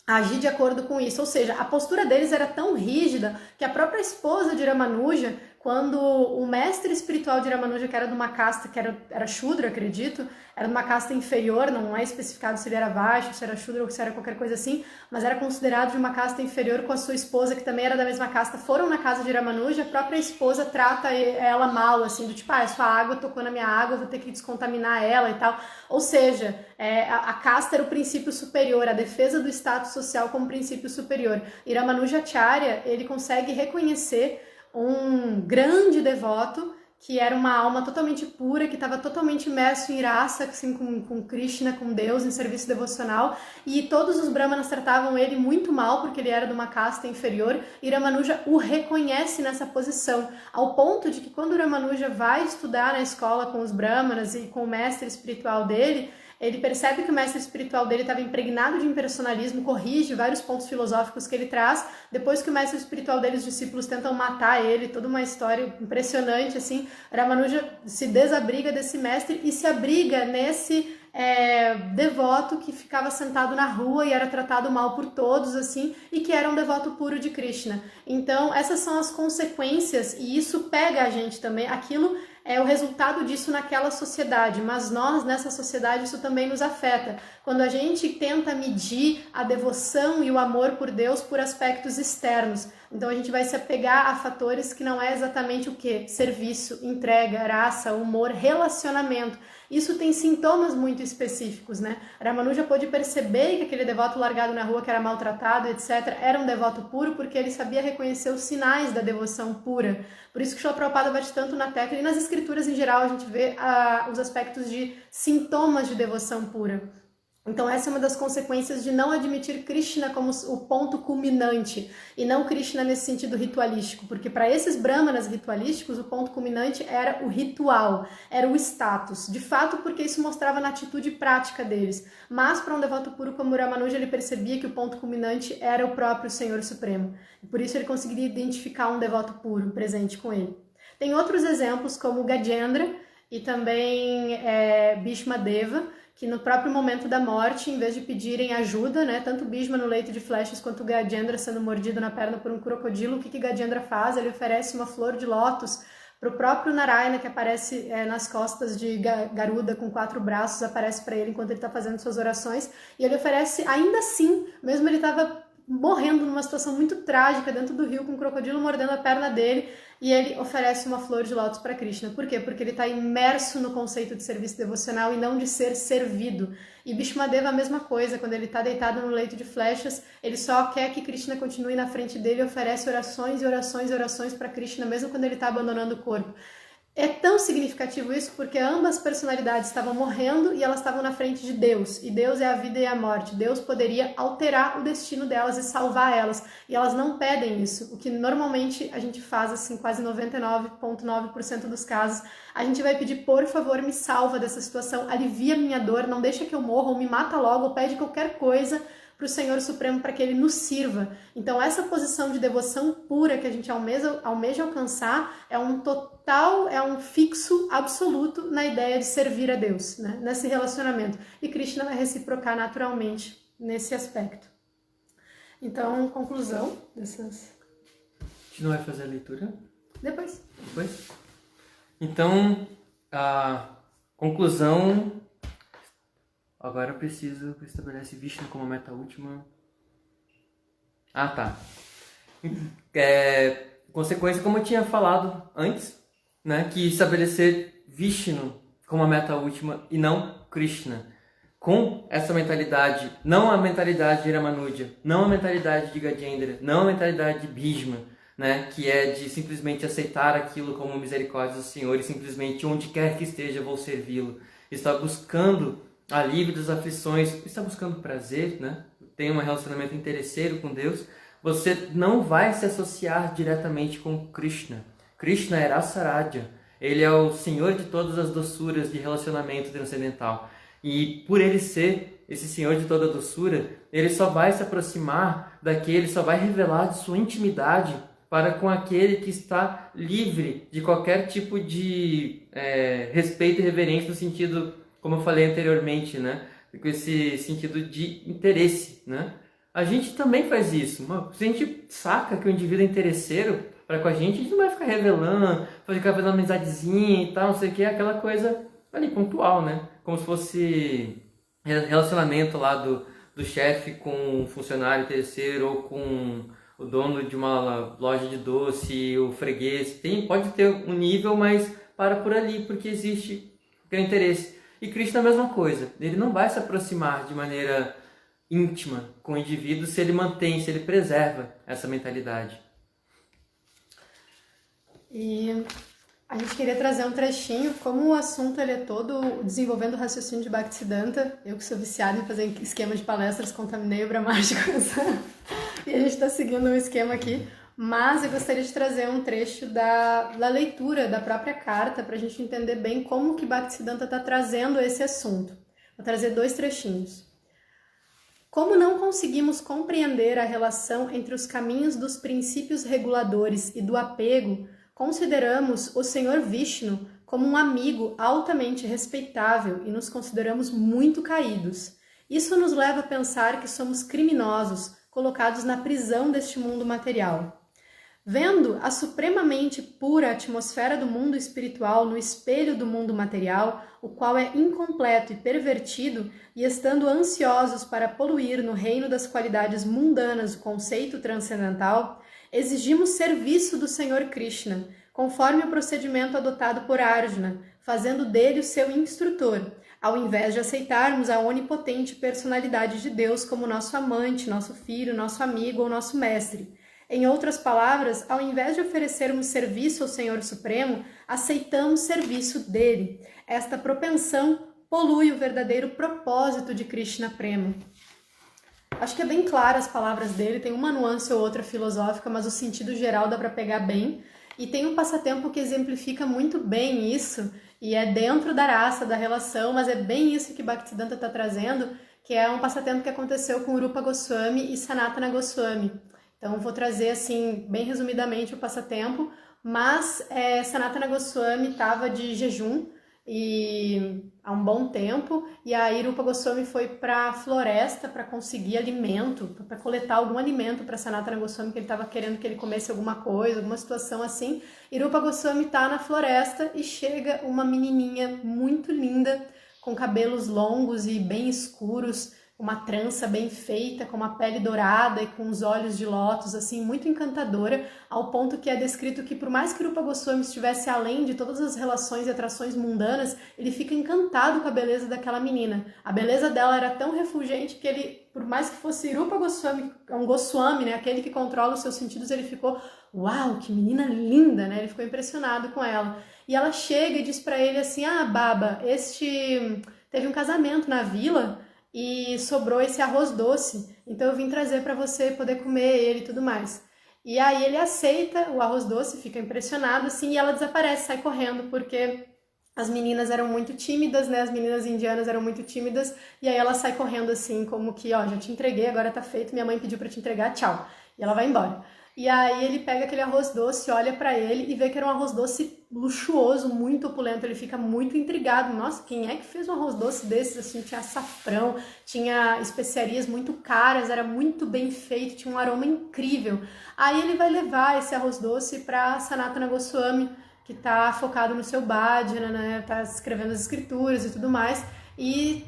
agir de acordo com isso. Ou seja, a postura deles era tão rígida que a própria esposa de Ramanuja, quando o mestre espiritual de Ramanuja, que era de uma casta que era Shudra, acredito, era de uma casta inferior, não é especificado se ele era Vaishya, se era Shudra ou se era qualquer coisa assim, mas era considerado de uma casta inferior, com a sua esposa, que também era da mesma casta, foram na casa de Ramanuja, a própria esposa trata ela mal, assim, do tipo, sua água tocou na minha água, vou ter que descontaminar ela e tal. Ou seja, a casta era o princípio superior, a defesa do status social como princípio superior. E Ramanujacharya, ele consegue reconhecer um grande devoto que era uma alma totalmente pura, que estava totalmente imerso em rasa, assim, com Krishna, com Deus, em serviço devocional, e todos os brahmanas tratavam ele muito mal, porque ele era de uma casta inferior, e Ramanuja o reconhece nessa posição, ao ponto de que quando Ramanuja vai estudar na escola com os brahmanas e com o mestre espiritual dele, ele percebe que o mestre espiritual dele estava impregnado de impersonalismo, corrige vários pontos filosóficos que ele traz. Depois que o mestre espiritual dele, os discípulos tentam matar ele, toda uma história impressionante, assim, Ramanuja se desabriga desse mestre e se abriga nesse devoto que ficava sentado na rua e era tratado mal por todos, assim, e que era um devoto puro de Krishna. Então, essas são as consequências, e isso pega a gente também, aquilo é o resultado disso naquela sociedade, mas nós, nessa sociedade, isso também nos afeta. Quando a gente tenta medir a devoção e o amor por Deus por aspectos externos, então a gente vai se apegar a fatores que não é exatamente o quê? Serviço, entrega, raça, humor, relacionamento. Isso tem sintomas muito específicos, né? Ramanuja pôde perceber que aquele devoto largado na rua, que era maltratado, etc., era um devoto puro porque ele sabia reconhecer os sinais da devoção pura. Por isso que Srila Prabhupada bate tanto na tecla, e nas escrituras em geral a gente vê os aspectos de sintomas de devoção pura. Então essa é uma das consequências de não admitir Krishna como o ponto culminante, e não Krishna nesse sentido ritualístico, porque para esses brahmanas ritualísticos o ponto culminante era o ritual, era o status, de fato porque isso mostrava na atitude prática deles, mas para um devoto puro como Ramanuja ele percebia que o ponto culminante era o próprio Senhor Supremo, e por isso ele conseguiria identificar um devoto puro presente com ele. Tem outros exemplos como Gajendra e também Bhishma Deva, que no próprio momento da morte, em vez de pedirem ajuda, né, tanto Bhishma no leito de flechas quanto Gajendra sendo mordido na perna por um crocodilo, o que Gajendra faz? Ele oferece uma flor de lótus para o próprio Narayana, que aparece nas costas de Garuda com 4 braços, aparece para ele enquanto ele está fazendo suas orações, e ele oferece, ainda assim, mesmo ele estava morrendo numa situação muito trágica dentro do rio com um crocodilo mordendo a perna dele, e ele oferece uma flor de lótus para Krishna. Por quê? Porque ele está imerso no conceito de serviço devocional e não de ser servido. E Bhishmadeva a mesma coisa, quando ele está deitado no leito de flechas, ele só quer que Krishna continue na frente dele e oferece orações e orações e orações para Krishna, mesmo quando ele está abandonando o corpo. É tão significativo isso porque ambas personalidades estavam morrendo e elas estavam na frente de Deus. E Deus é a vida e a morte. Deus poderia alterar o destino delas e salvar elas. E elas não pedem isso. O que normalmente a gente faz, assim, quase 99,9% dos casos. A gente vai pedir, por favor, me salva dessa situação, alivia minha dor, não deixa que eu morra, ou me mata logo, ou pede qualquer coisa para o Senhor Supremo para que ele nos sirva. Então essa posição de devoção pura que a gente almeja alcançar é um total, é um fixo absoluto na ideia de servir a Deus, né? Nesse relacionamento. E Krishna vai reciprocar naturalmente nesse aspecto. Então, conclusão dessas... A gente não vai fazer a leitura? Depois. Então, a conclusão... Agora eu preciso estabelecer Vishnu como meta última. Ah, tá. Consequência, como eu tinha falado antes, né, que estabelecer Vishnu como a meta última e não Krishna. Com essa mentalidade, não a mentalidade de Ramanuja, não a mentalidade de Gajendra, não a mentalidade de Bhishma, né, que é de simplesmente aceitar aquilo como misericórdia do Senhor e simplesmente onde quer que esteja vou servi-lo. Está buscando alívio das aflições, está buscando prazer, né? Tem um relacionamento interesseiro com Deus, você não vai se associar diretamente com Krishna. Krishna é Rasaraja, ele é o Senhor de todas as doçuras de relacionamento transcendental. E por ele ser esse Senhor de toda doçura, ele só vai se aproximar daquele, só vai revelar de sua intimidade para com aquele que está livre de qualquer tipo de respeito e reverência no sentido, como eu falei anteriormente, né? Com esse sentido de interesse, né? A gente também faz isso. Se a gente saca que o indivíduo é interesseiro para com a gente não vai ficar revelando, vai ficar fazendo amizadezinha e tal, não sei o que, aquela coisa ali pontual, né? Como se fosse relacionamento lá do chefe com um funcionário terceiro ou com o dono de uma loja de doce, o freguês. Pode ter um nível, mas para por ali, porque existe aquele interesse. E Krishna é a mesma coisa, ele não vai se aproximar de maneira íntima com o indivíduo se ele preserva essa mentalidade. E A gente queria trazer um trechinho, como o assunto ele é todo desenvolvendo o raciocínio de Bhaktisiddhanta, eu que sou viciada em fazer esquema de palestras, contaminei o Brahmático, e a gente está seguindo um esquema aqui, mas eu gostaria de trazer um trecho da leitura da própria carta para a gente entender bem como que Bhaktisiddhanta está trazendo esse assunto. Vou trazer 2 trechinhos. Como não conseguimos compreender a relação entre os caminhos dos princípios reguladores e do apego, consideramos o Senhor Vishnu como um amigo altamente respeitável e nos consideramos muito caídos. Isso nos leva a pensar que somos criminosos, colocados na prisão deste mundo material. Vendo a supremamente pura atmosfera do mundo espiritual no espelho do mundo material, o qual é incompleto e pervertido, e estando ansiosos para poluir no reino das qualidades mundanas o conceito transcendental, exigimos serviço do Senhor Krishna, conforme o procedimento adotado por Arjuna, fazendo dele o seu instrutor, ao invés de aceitarmos a onipotente personalidade de Deus como nosso amante, nosso filho, nosso amigo ou nosso mestre. Em outras palavras, ao invés de oferecermos serviço ao Senhor Supremo, aceitamos serviço dele. Esta propensão polui o verdadeiro propósito de Krishna Prema. Acho que é bem claro as palavras dele, tem uma nuance ou outra filosófica, mas o sentido geral dá para pegar bem. E tem um passatempo que exemplifica muito bem isso, e é dentro da raça, da relação, mas é bem isso que Bhaktisiddhanta está trazendo, que é um passatempo que aconteceu com Rupa Goswami e Sanatana Goswami. Então, vou trazer, assim, bem resumidamente o passatempo, mas Sanatana Goswami estava de jejum há um bom tempo, e aí Rupa Goswami foi para a floresta para conseguir alimento, para coletar algum alimento para Sanatana Goswami, que ele estava querendo que ele comesse alguma coisa, alguma situação assim, e Rupa Goswami está na floresta e chega uma menininha muito linda, com cabelos longos e bem escuros, uma trança bem feita, com uma pele dourada e com os olhos de lótus, assim, muito encantadora, ao ponto que é descrito que por mais que Rupa Goswami estivesse além de todas as relações e atrações mundanas, ele fica encantado com a beleza daquela menina. A beleza dela era tão refulgente que ele, por mais que fosse Rupa Goswami, um Goswami, né, aquele que controla os seus sentidos, ele ficou, uau, que menina linda, né, ele ficou impressionado com ela. E ela chega e diz pra ele assim, Baba, teve um casamento na vila, e sobrou esse arroz doce, então eu vim trazer para você poder comer ele e tudo mais. E aí ele aceita o arroz doce, fica impressionado assim, e ela desaparece, sai correndo, porque as meninas eram muito tímidas, né, as meninas indianas eram muito tímidas, e aí ela sai correndo assim, como que, já te entreguei, agora tá feito, minha mãe pediu para te entregar, tchau. E ela vai embora. E aí ele pega aquele arroz doce, olha pra ele e vê que era um arroz doce luxuoso, muito opulento. Ele fica muito intrigado. Nossa, quem é que fez um arroz doce desses? Assim, tinha açafrão, tinha especiarias muito caras, era muito bem feito, tinha um aroma incrível. Aí ele vai levar esse arroz doce pra Sanatana Goswami, que tá focado no seu bhajana, né? Tá escrevendo as escrituras e tudo mais. E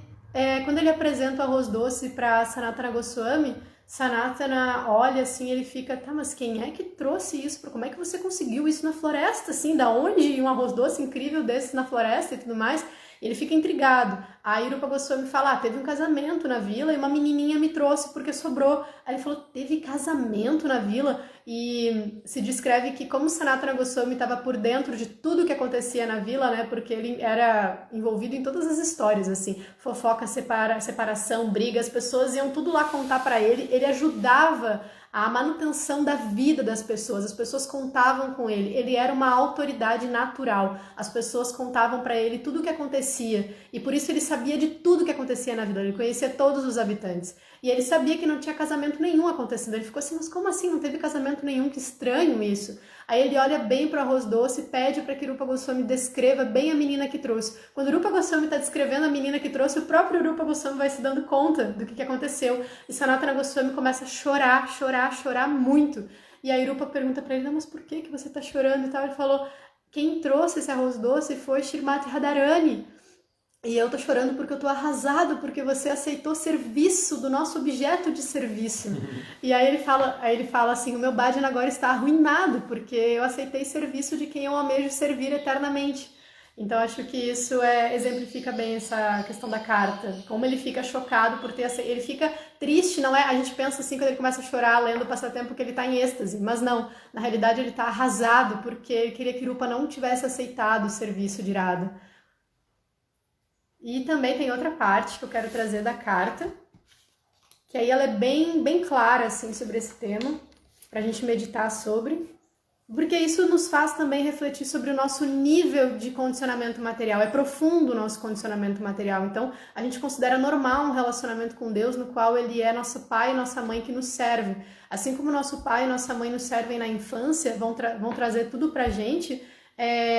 quando ele apresenta o arroz doce pra Sanatana Goswami, Sanatana olha assim, ele fica, tá, mas quem é que trouxe isso? Como é que você conseguiu isso na floresta, assim? Da onde um arroz doce incrível desse na floresta e tudo mais? Ele fica intrigado. Aí Rupa Goswami fala, teve um casamento na vila e uma menininha me trouxe porque sobrou. Aí ele falou, teve casamento na vila? E se descreve que como Sanatana Goswami estava por dentro de tudo que acontecia na vila, né? Porque ele era envolvido em todas as histórias, assim, fofoca, separação, briga, as pessoas iam tudo lá contar para ele, ele ajudava a manutenção da vida das pessoas, as pessoas contavam com ele era uma autoridade natural, as pessoas contavam para ele tudo o que acontecia, e por isso ele sabia de tudo que acontecia na vida, ele conhecia todos os habitantes, e ele sabia que não tinha casamento nenhum acontecendo, ele ficou assim, mas como assim, não teve casamento nenhum, que estranho isso. Aí ele olha bem para o arroz doce e pede para que Rupa Goswami descreva bem a menina que trouxe. Quando Rupa Goswami está descrevendo a menina que trouxe, o próprio Rupa Goswami vai se dando conta do que aconteceu. E Sanatana Goswami começa a chorar muito. E aí Rupa pergunta para ele, não, mas por que você está chorando e tal? Ele falou, quem trouxe esse arroz doce foi Shrimati Radharani. E eu tô chorando porque eu tô arrasado, porque você aceitou serviço do nosso objeto de serviço. E aí ele fala assim, o meu bhajana agora está arruinado, porque eu aceitei serviço de quem eu almejo servir eternamente. Então acho que isso exemplifica bem essa questão da carta, como ele fica chocado por ter ele fica triste, não é? A gente pensa assim quando ele começa a chorar lendo o passatempo que ele está em êxtase, mas não, na realidade ele está arrasado porque ele queria que Rupa não tivesse aceitado o serviço de Radha. E também tem outra parte que eu quero trazer da carta, que aí ela é bem clara assim sobre esse tema, para a gente meditar sobre. Porque isso nos faz também refletir sobre o nosso nível de condicionamento material. É profundo o nosso condicionamento material. Então, a gente considera normal um relacionamento com Deus no qual Ele é nosso pai e nossa mãe que nos serve. Assim como nosso pai e nossa mãe nos servem na infância, vão trazer tudo pra gente,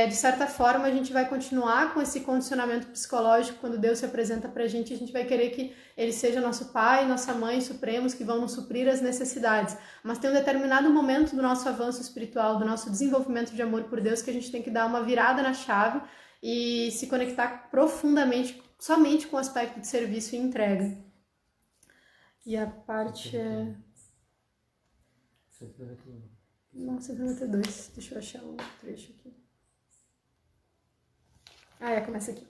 de certa forma a gente vai continuar com esse condicionamento psicológico. Quando Deus se apresenta pra gente, a gente vai querer que Ele seja nosso pai e nossa mãe supremos que vão nos suprir as necessidades. Mas tem um determinado momento do nosso avanço espiritual, do nosso desenvolvimento de amor por Deus, que a gente tem que dar uma virada na chave e se conectar profundamente, somente com o aspecto de serviço e entrega. E a parte é... Não, 192. Deixa eu achar um trecho aqui. Começa aqui.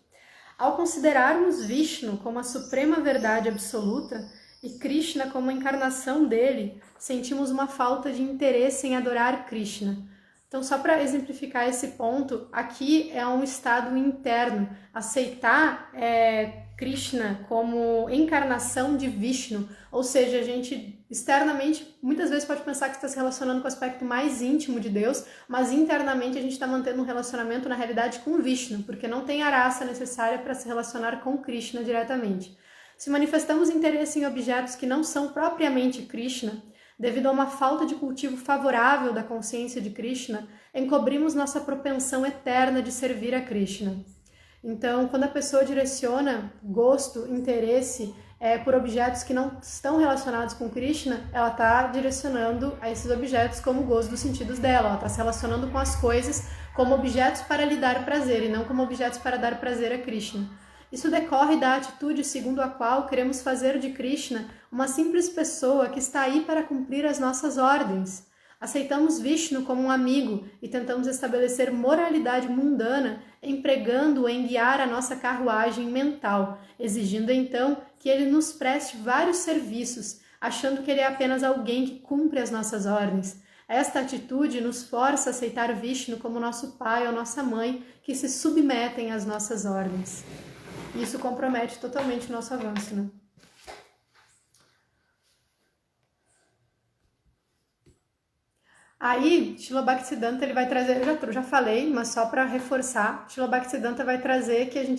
Ao considerarmos Vishnu como a suprema verdade absoluta e Krishna como a encarnação dele, sentimos uma falta de interesse em adorar Krishna. Então, só para exemplificar esse ponto, aqui é um estado interno. Aceitar Krishna como encarnação de Vishnu, ou seja, a gente externamente muitas vezes pode pensar que está se relacionando com o aspecto mais íntimo de Deus, mas internamente a gente está mantendo um relacionamento na realidade com Vishnu, porque não tem a raça necessária para se relacionar com Krishna diretamente. Se manifestamos interesse em objetos que não são propriamente Krishna, devido a uma falta de cultivo favorável da consciência de Krishna, encobrimos nossa propensão eterna de servir a Krishna. Então, quando a pessoa direciona gosto, interesse por objetos que não estão relacionados com Krishna, ela está direcionando a esses objetos como gozo dos sentidos dela, ela está se relacionando com as coisas como objetos para lhe dar prazer e não como objetos para dar prazer a Krishna. Isso decorre da atitude segundo a qual queremos fazer de Krishna uma simples pessoa que está aí para cumprir as nossas ordens. Aceitamos Vishnu como um amigo e tentamos estabelecer moralidade mundana empregando-o em guiar a nossa carruagem mental, exigindo então que ele nos preste vários serviços, achando que ele é apenas alguém que cumpre as nossas ordens. Esta atitude nos força a aceitar Vishnu como nosso pai ou nossa mãe que se submetem às nossas ordens. Isso compromete totalmente o nosso avanço, né? Aí, Srila Bhaktisiddhanta ele vai trazer, eu já falei, mas só para reforçar, Srila Bhaktisiddhanta vai trazer que ele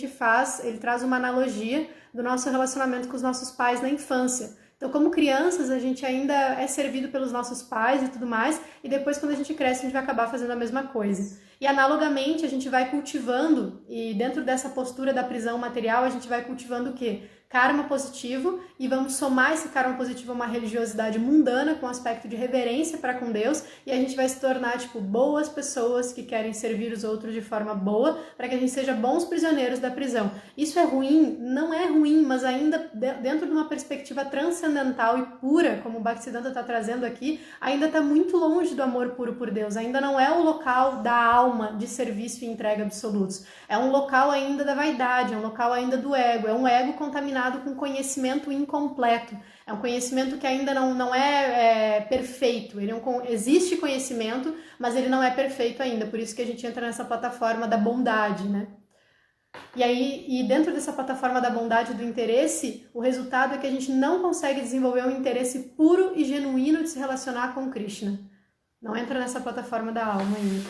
traz uma analogia do nosso relacionamento com os nossos pais na infância. Então, como crianças, a gente ainda é servido pelos nossos pais e tudo mais, e depois, quando a gente cresce, a gente vai acabar fazendo a mesma coisa. E, analogamente, a gente vai cultivando, e dentro dessa postura da prisão material, a gente vai cultivando o quê? Karma positivo, e vamos somar esse karma positivo a uma religiosidade mundana com aspecto de reverência para com Deus, e a gente vai se tornar, boas pessoas que querem servir os outros de forma boa, para que a gente seja bons prisioneiros da prisão. Isso é ruim? Não é ruim, mas ainda dentro de uma perspectiva transcendental e pura, como o Bhaktisiddhanta está trazendo aqui, ainda está muito longe do amor puro por Deus, ainda não é o local da alma de serviço e entrega absolutos. É um local ainda da vaidade, é um local ainda do ego, é um ego contaminado com conhecimento incompleto. É um conhecimento que ainda não é perfeito. Existe conhecimento, mas ele não é perfeito ainda. Por isso que a gente entra nessa plataforma da bondade, né? E dentro dessa plataforma da bondade e do interesse, o resultado é que a gente não consegue desenvolver um interesse puro e genuíno de se relacionar com Krishna. Não entra nessa plataforma da alma ainda.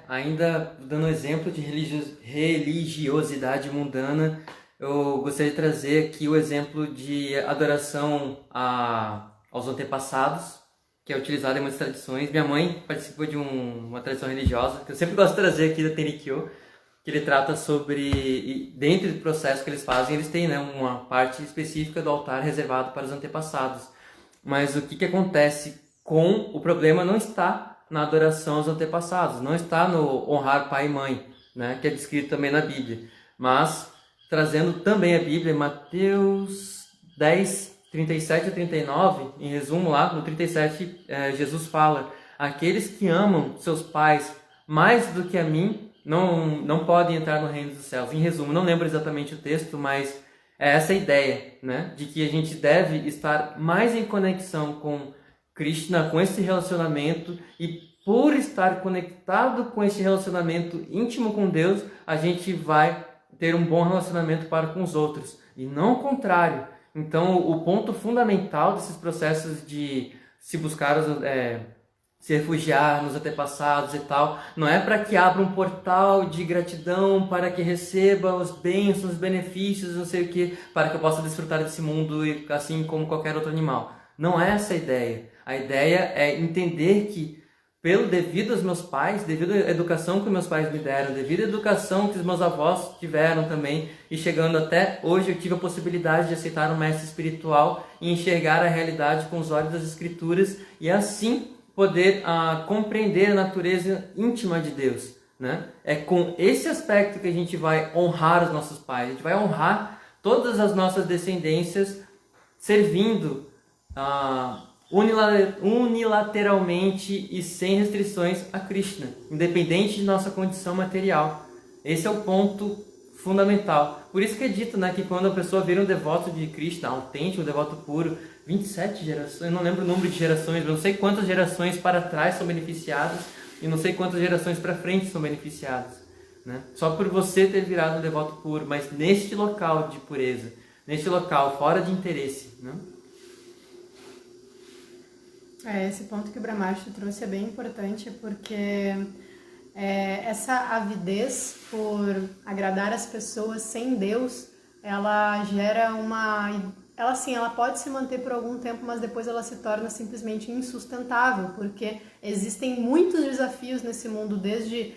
Ainda dando exemplo de religiosidade mundana, eu gostaria de trazer aqui o exemplo de adoração aos antepassados, que é utilizado em muitas tradições. Minha mãe participou de uma tradição religiosa, que eu sempre gosto de trazer aqui da Tenrikyo, que ele trata sobre, dentro do processo que eles fazem, eles têm uma parte específica do altar reservado para os antepassados. Mas o que acontece com o problema não está na adoração aos antepassados, não está no honrar pai e mãe, né, que é descrito também na Bíblia, mas trazendo também a Bíblia, Mateus 10, 37 a 39, em resumo lá, no 37, Jesus fala: aqueles que amam seus pais mais do que a mim não podem entrar no reino dos céus. Em resumo, não lembro exatamente o texto, mas é essa a ideia, né? De que a gente deve estar mais em conexão com Krishna, com esse relacionamento, e por estar conectado com esse relacionamento íntimo com Deus, a gente vai ter um bom relacionamento para com os outros, e não o contrário. Então, o ponto fundamental desses processos de se buscar se refugiar nos antepassados e tal, não é para que abra um portal de gratidão, para que receba os bênçãos, os benefícios, não sei o que, para que eu possa desfrutar desse mundo assim como qualquer outro animal. Não é essa a ideia. A ideia é entender que, devido aos meus pais, devido à educação que meus pais me deram, devido à educação que os meus avós tiveram também, e chegando até hoje, eu tive a possibilidade de aceitar um mestre espiritual e enxergar a realidade com os olhos das Escrituras, e assim poder compreender a natureza íntima de Deus, né? É com esse aspecto que a gente vai honrar os nossos pais, a gente vai honrar todas as nossas descendências, servindo unilateralmente e sem restrições a Krishna, independente de nossa condição material. Esse é o ponto fundamental. Por isso que é dito, né, que quando a pessoa vira um devoto de Krishna, autêntico, um devoto puro, 27 gerações, eu não lembro o número de gerações, eu não sei quantas gerações para trás são beneficiadas e não sei quantas gerações para frente são beneficiadas, né? Só por você ter virado um devoto puro, mas neste local de pureza, neste local fora de interesse, né? Esse ponto que o Brahmarsha trouxe é bem importante, porque essa avidez por agradar as pessoas sem Deus, ela gera ela pode se manter por algum tempo, mas depois ela se torna simplesmente insustentável, porque existem muitos desafios nesse mundo, desde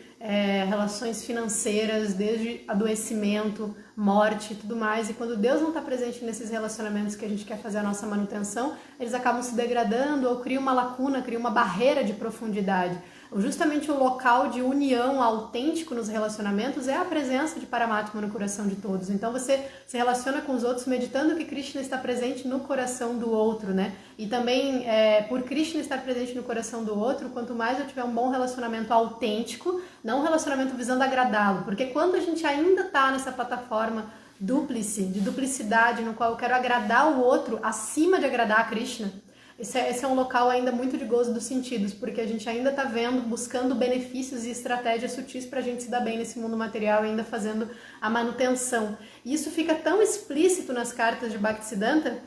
relações financeiras, desde adoecimento, morte e tudo mais, e quando Deus não está presente nesses relacionamentos que a gente quer fazer a nossa manutenção, eles acabam se degradando ou criam uma lacuna, criam uma barreira de profundidade. Justamente o local de união autêntico nos relacionamentos é a presença de Paramatma no coração de todos. Então você se relaciona com os outros meditando que Krishna está presente no coração do outro, né? E também, por Krishna estar presente no coração do outro, quanto mais eu tiver um bom relacionamento autêntico, não um relacionamento visando agradá-lo, porque quando a gente ainda está nessa plataforma de duplicidade, no qual eu quero agradar o outro acima de agradar a Krishna, esse é um local ainda muito de gozo dos sentidos, porque a gente ainda está buscando benefícios e estratégias sutis para a gente se dar bem nesse mundo material, ainda fazendo a manutenção. E isso fica tão explícito nas cartas de Bhaktisiddhanta,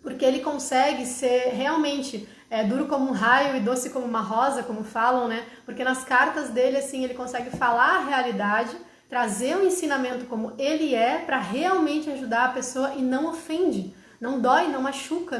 porque ele consegue ser realmente duro como um raio e doce como uma rosa, como falam, né? Porque nas cartas dele, assim, ele consegue falar a realidade, trazer o ensinamento como ele é, para realmente ajudar a pessoa e não ofende. Não dói, não machuca,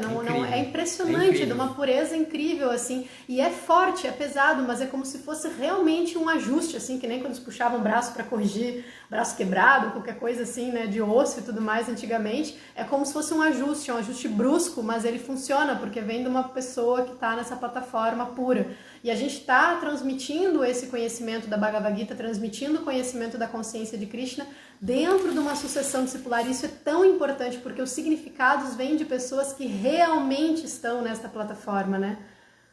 é impressionante, de uma pureza incrível, assim, e é forte, é pesado, mas é como se fosse realmente um ajuste, assim, que nem quando eles puxavam o braço para corrigir braço quebrado, qualquer coisa assim, né, de osso e tudo mais antigamente, é como se fosse um ajuste brusco, mas ele funciona, porque vem de uma pessoa que está nessa plataforma pura. E a gente está transmitindo esse conhecimento da Bhagavad Gita, transmitindo o conhecimento da consciência de Krishna dentro de uma sucessão discipular. Isso é tão importante, porque os significados vêm de pessoas que realmente estão nesta plataforma, né?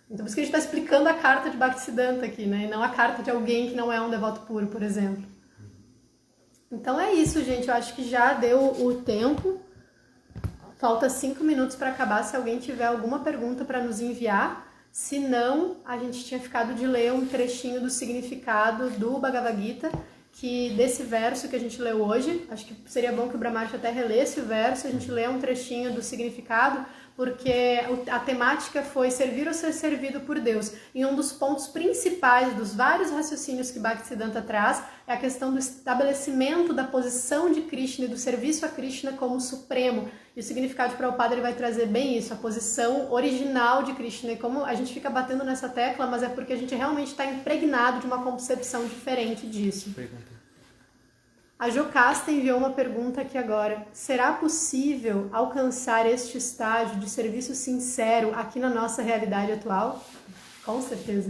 Então, por isso que a gente está explicando a carta de Bhaktisiddhanta aqui, né? E não a carta de alguém que não é um devoto puro, por exemplo. Então é isso, gente. Eu acho que já deu o tempo. Falta 5 minutos para acabar. Se alguém tiver alguma pergunta para nos enviar. Se não, a gente tinha ficado de ler um trechinho do significado do Bhagavad Gita, que desse verso que a gente leu hoje, acho que seria bom que o Brahmarsha até relesse o verso, a gente lê um trechinho do significado, porque a temática foi servir ou ser servido por Deus. E um dos pontos principais dos vários raciocínios que Bhaktisiddhanta traz é a questão do estabelecimento da posição de Krishna e do serviço a Krishna como supremo. E o significado de Prabhupada ele vai trazer bem isso, a posição original de Krishna. E como a gente fica batendo nessa tecla, mas é porque a gente realmente está impregnado de uma concepção diferente disso. A Jocasta enviou uma pergunta aqui agora. Será possível alcançar este estágio de serviço sincero aqui na nossa realidade atual? Com certeza.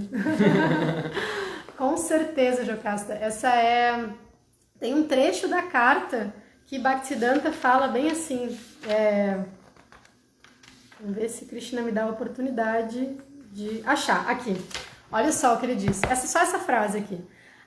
Com certeza, Jocasta. Tem um trecho da carta que Bhaktisiddhanta fala bem assim. Vamos ver se Krishna me dá a oportunidade de achar. Aqui. Olha só o que ele diz. Só essa frase aqui.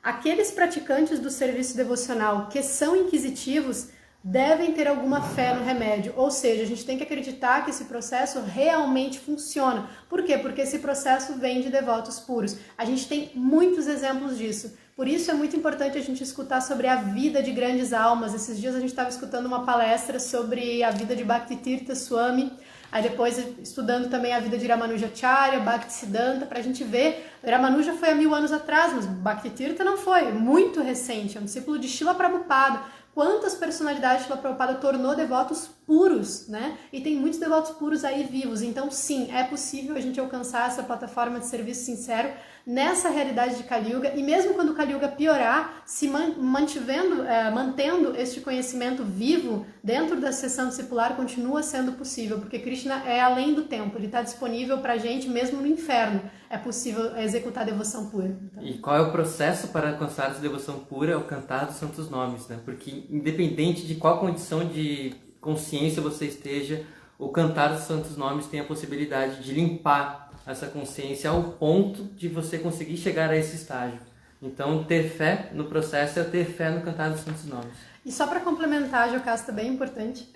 Aqueles praticantes do serviço devocional que são inquisitivos devem ter alguma fé no remédio, ou seja, a gente tem que acreditar que esse processo realmente funciona. Por quê? Porque esse processo vem de devotos puros. A gente tem muitos exemplos disso. Por isso é muito importante a gente escutar sobre a vida de grandes almas. Esses dias a gente estava escutando uma palestra sobre a vida de Bhaktitirtha Swami, aí depois estudando também a vida de Ramanujacharya, Bhaktisiddhanta, para a gente ver. Ramanuja foi há 1000 anos atrás, mas Bhaktitirtha não foi, muito recente, é um discípulo de Srila Prabhupada. Quantas personalidades Srila Prabhupada tornou devotos puros, né? E tem muitos devotos puros aí vivos. Então, sim, é possível a gente alcançar essa plataforma de serviço sincero nessa realidade de Kali Yuga. E mesmo quando o Kali Yuga piorar, se mantendo este conhecimento vivo dentro da sessão discipular, continua sendo possível. Porque Krishna é além do tempo. Ele está disponível para a gente mesmo no inferno. É possível executar a devoção pura. Então, e qual é o processo para alcançar essa devoção pura? É o cantar dos santos nomes, né? Porque independente de qual condição de consciência você esteja, o cantar dos santos nomes tem a possibilidade de limpar essa consciência ao ponto de você conseguir chegar a esse estágio. Então, ter fé no processo é ter fé no cantar dos santos nomes. E só para complementar, Jocasta, bem importante,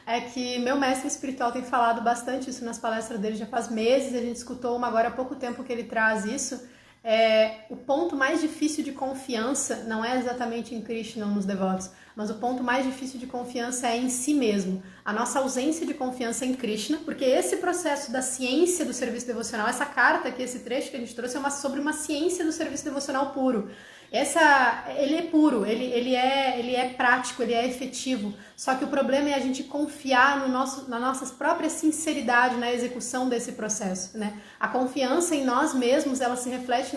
é que meu mestre espiritual tem falado bastante isso nas palestras dele já faz meses, a gente escutou uma agora há pouco tempo que ele traz isso. O ponto mais difícil de confiança não é exatamente em Krishna ou nos devotos, mas o ponto mais difícil de confiança é em si mesmo. A nossa ausência de confiança em Krishna, porque esse processo da ciência do serviço devocional, essa carta aqui, esse trecho que a gente trouxe, é sobre uma ciência do serviço devocional puro. Ele é puro, ele é prático, ele é efetivo. Só que o problema é a gente confiar na nossa própria sinceridade na execução desse processo, né? A confiança em nós mesmos, ela se reflete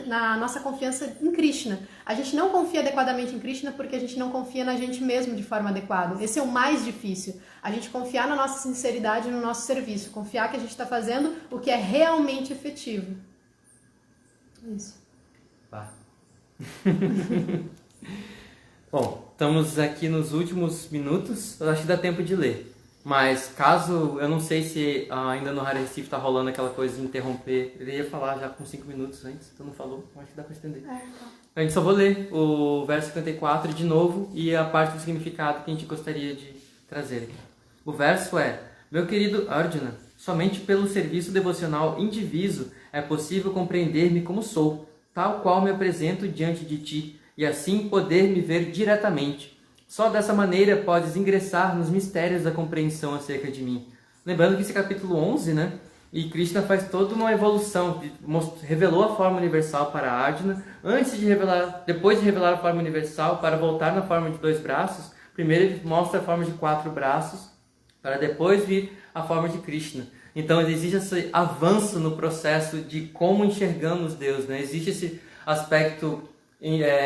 na nossa confiança em Krishna. A gente não confia adequadamente em Krishna porque a gente não confia na gente mesmo de forma adequada. Esse é o mais difícil. A gente confiar na nossa sinceridade no nosso serviço. Confiar que a gente está fazendo o que é realmente efetivo. Isso. Bah. Bom, estamos aqui nos últimos minutos, eu acho que dá tempo de ler. Mas caso, eu não sei se ainda no Hare Recife está rolando aquela coisa de interromper, eu ia falar já com 5 minutos antes, tu não falou, acho que dá para estender. Tá. A gente só vou ler o verso 54 de novo e a parte do significado que a gente gostaria de trazer aqui. O verso é: meu querido Arjuna, somente pelo serviço devocional indiviso é possível compreender-me como sou, tal qual me apresento diante de ti, e assim poder me ver diretamente. Só dessa maneira podes ingressar nos mistérios da compreensão acerca de mim. Lembrando que esse capítulo 11, né? E Krishna faz toda uma evolução, revelou a forma universal para Arjuna, depois de revelar a forma universal para voltar na forma de 2 braços, primeiro ele mostra a forma de 4 braços, para depois vir a forma de Krishna. Então existe esse avanço no processo de como enxergamos Deus, né? Existe esse aspecto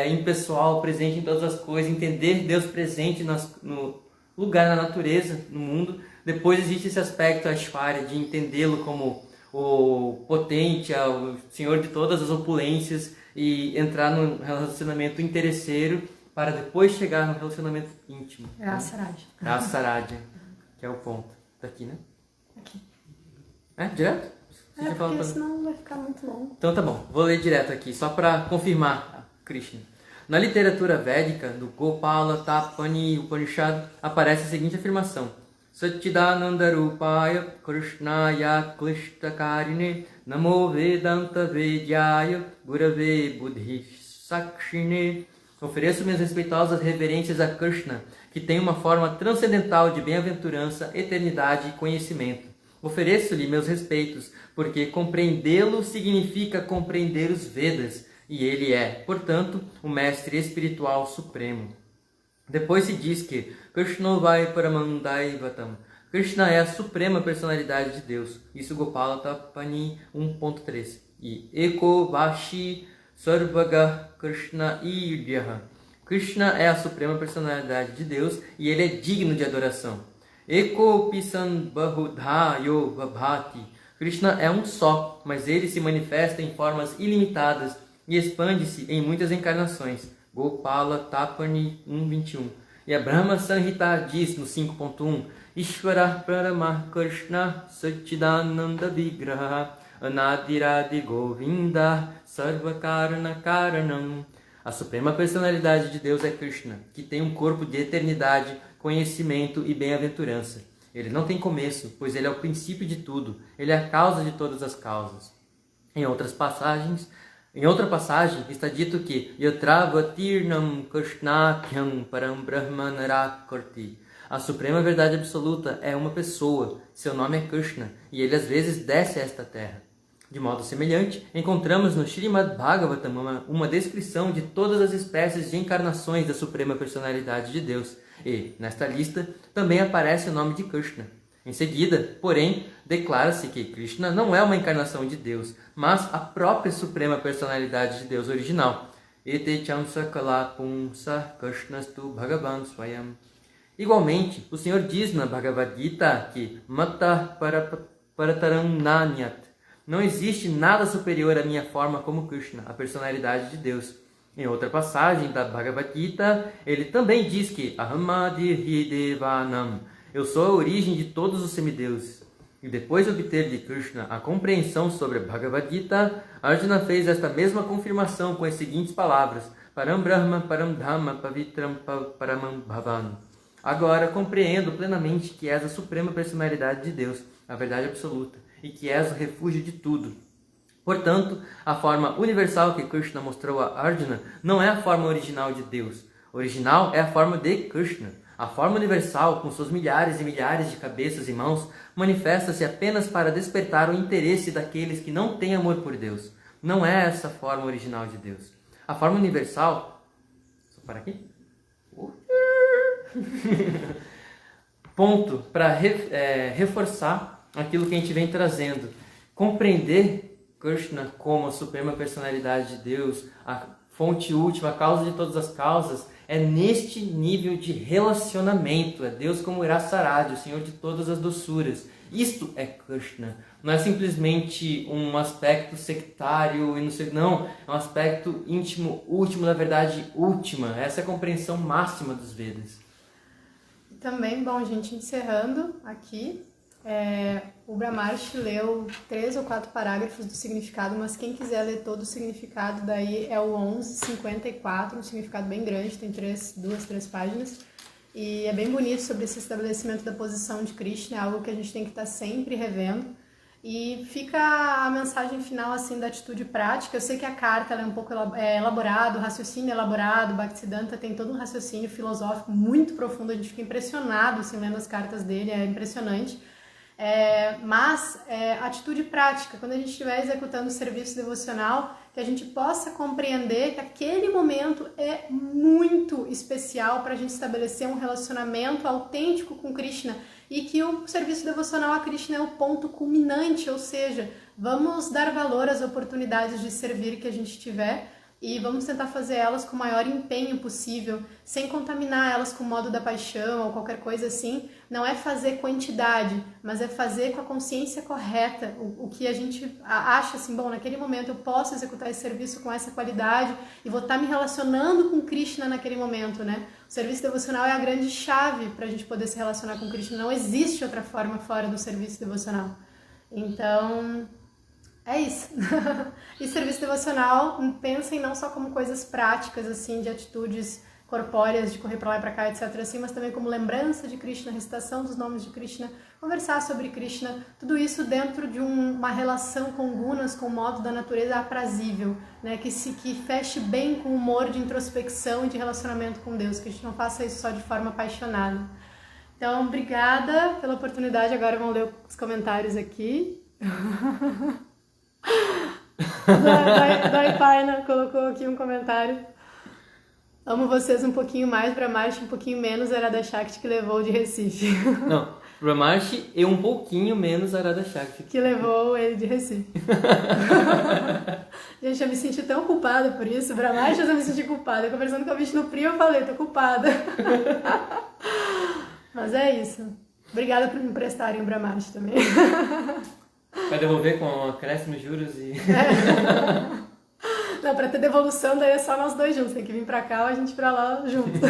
impessoal, presente em todas as coisas, entender Deus presente no lugar, na natureza, no mundo. Depois existe esse aspecto Aishwarya, de entendê-lo como o potente, o senhor de todas as opulências, e entrar num relacionamento interesseiro para depois chegar no relacionamento íntimo. Rasaraja. Rasaraja, que é o ponto. Tá aqui, né? Aqui. Direto? Porque senão vai ficar muito longo. Então tá bom, vou ler direto aqui, só para confirmar Krishna. Na literatura védica, do Gopala Tapani Upanishad, aparece a seguinte afirmação: Satchidananda Rupaya Krishnaya Klishtakarine Namo Vedanta Vedyaya Gurave Buddhi Sakshine. Ofereço minhas respeitosas reverências a Krishna, que tem uma forma transcendental de bem-aventurança, eternidade e conhecimento. Ofereço-lhe meus respeitos, porque compreendê-lo significa compreender os Vedas, e ele é, portanto, o mestre espiritual supremo. Depois se diz que Krishna vai Paramandaivatam. Krishna é a suprema personalidade de Deus. Isso Gopala Tapani 1.3. E Eko Vashi Sarvaga Krishna Idyaha. Krishna é a suprema personalidade de Deus e ele é digno de adoração. Eko Pisan Bahudha Yo Vabhati. Krishna é um só, mas ele se manifesta em formas ilimitadas e expande-se em muitas encarnações. Gopala Tapani 1.21. E a Brahma Samhita diz no 5.1: Ishvara Parama Krishna Satchidananda Vigraha Anadiradi Govinda Sarva Karana Karanam. A suprema personalidade de Deus é Krishna, que tem um corpo de eternidade, conhecimento e bem-aventurança. Ele não tem começo, pois ele é o princípio de tudo. Ele é a causa de todas as causas. Em outra passagem está dito que Yatravatirnam Krishnakhyam Param Brahmanarakorti. A suprema verdade absoluta é uma pessoa. Seu nome é Krishna, e ele às vezes desce a esta terra. De modo semelhante, encontramos no Srimad Bhagavatam uma descrição de todas as espécies de encarnações da Suprema Personalidade de Deus, e, nesta lista, também aparece o nome de Krishna. Em seguida, porém, declara-se que Krishna não é uma encarnação de Deus, mas a própria Suprema Personalidade de Deus original. Ete chamsa kala pumsa krishnastu bhagavan swayam. Igualmente, o Senhor diz na Bhagavad Gita que Mata parataram nanyat. Não existe nada superior à minha forma como Krishna, a personalidade de Deus. Em outra passagem da Bhagavad Gita, ele também diz que Ahamadirhidevanam, eu sou a origem de todos os semideuses. E depois de obter de Krishna a compreensão sobre a Bhagavad Gita, Arjuna fez esta mesma confirmação com as seguintes palavras: Param Brahma, Param Dhamma, Pavitram Paramam Bhavan. Agora compreendo plenamente que és a suprema personalidade de Deus, a verdade absoluta, e que és o refúgio de tudo. Portanto, a forma universal que Krishna mostrou a Arjuna não é a forma original de Deus. Original é a forma de Krishna. A forma universal, com suas milhares e milhares de cabeças e mãos, manifesta-se apenas para despertar o interesse daqueles que não têm amor por Deus. Não é essa a forma original de Deus. A forma universal... Só para aqui? Ponto para reforçar aquilo que a gente vem trazendo. Compreender Krishna como a suprema personalidade de Deus, a fonte última, a causa de todas as causas, é neste nível de relacionamento. É Deus como Irasaradi, o Senhor de todas as doçuras. Isto é Krishna. Não é simplesmente um aspecto sectário, não, é um aspecto íntimo, último, da verdade última. Essa é a compreensão máxima dos Vedas. Também, bom, gente, encerrando aqui, o Brahmarshi leu 3 ou 4 parágrafos do significado, mas quem quiser ler todo o significado, daí é o 1154, um significado bem grande, tem 2, 3 páginas, e é bem bonito sobre esse estabelecimento da posição de Krishna, é algo que a gente tem que estar sempre revendo. E fica a mensagem final assim da atitude prática. Eu sei que a carta ela é um pouco elaborada, o raciocínio é elaborado, o Bhaktisiddhanta tem todo um raciocínio filosófico muito profundo, a gente fica impressionado assim, lendo as cartas dele, é impressionante. Mas atitude prática, quando a gente estiver executando o serviço devocional, que a gente possa compreender que aquele momento é muito especial para a gente estabelecer um relacionamento autêntico com Krishna e que o serviço devocional a Krishna é o ponto culminante, ou seja, vamos dar valor às oportunidades de servir que a gente tiver e vamos tentar fazer elas com o maior empenho possível, sem contaminar elas com o modo da paixão ou qualquer coisa assim. Não é fazer quantidade, mas é fazer com a consciência correta, o que a gente acha assim, bom, naquele momento eu posso executar esse serviço com essa qualidade e vou estar me relacionando com Krishna naquele momento, né? O serviço devocional é a grande chave para a gente poder se relacionar com Krishna, não existe outra forma fora do serviço devocional. Então... é isso. E serviço devocional, pensem não só como coisas práticas, assim, de atitudes corpóreas, de correr para lá e para cá, etc., assim, mas também como lembrança de Krishna, recitação dos nomes de Krishna, conversar sobre Krishna, tudo isso dentro de uma relação com gunas, com o modo da natureza aprazível, né? Que feche bem com o humor de introspecção e de relacionamento com Deus, que a gente não faça isso só de forma apaixonada. Então, obrigada pela oportunidade. Agora vamos ler os comentários aqui. Dói Paina colocou aqui um comentário: amo vocês um pouquinho mais, Brahmarshi um pouquinho menos, Arada Shakti que levou de Recife. Não, Brahmarshi e um pouquinho menos Arada Shakti que levou ele de Recife. Gente, eu me senti tão culpada por isso. Brahmarshi, eu me senti culpada. Conversando com a Vishnu Priya, eu falei, tô culpada. Mas é isso. Obrigada por me emprestarem o Brahmarshi também. Vai devolver com acréscimo de juros e... Não, pra ter devolução daí é só nós dois juntos, tem que vir pra cá ou a gente pra lá juntos.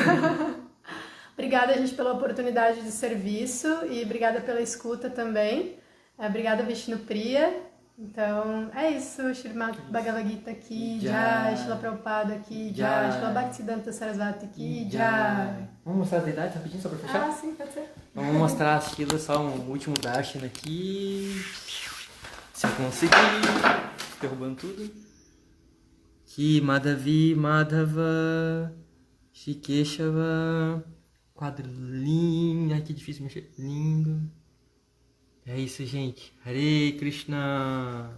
Obrigada, gente, pela oportunidade de serviço e obrigada pela escuta também. Obrigada, Vishnu Priya. Então, é isso. Srimad Bhagavad Gita aqui, Jai. Jai. Shila Prabhupada aqui, Jai. Shila Bhaktisiddhanta Sarasvati aqui, Jai. Vamos mostrar as idades rapidinho, só pra fechar? Ah, sim, pode ser. Vamos mostrar as filas, só um último Darshan aqui. Se eu conseguir. Derrubando tudo. Aqui, Madhavi, Madhava, Shikeshava, quadrinho. Ai, que difícil mexer. Lindo. É isso, gente. Hare Krishna.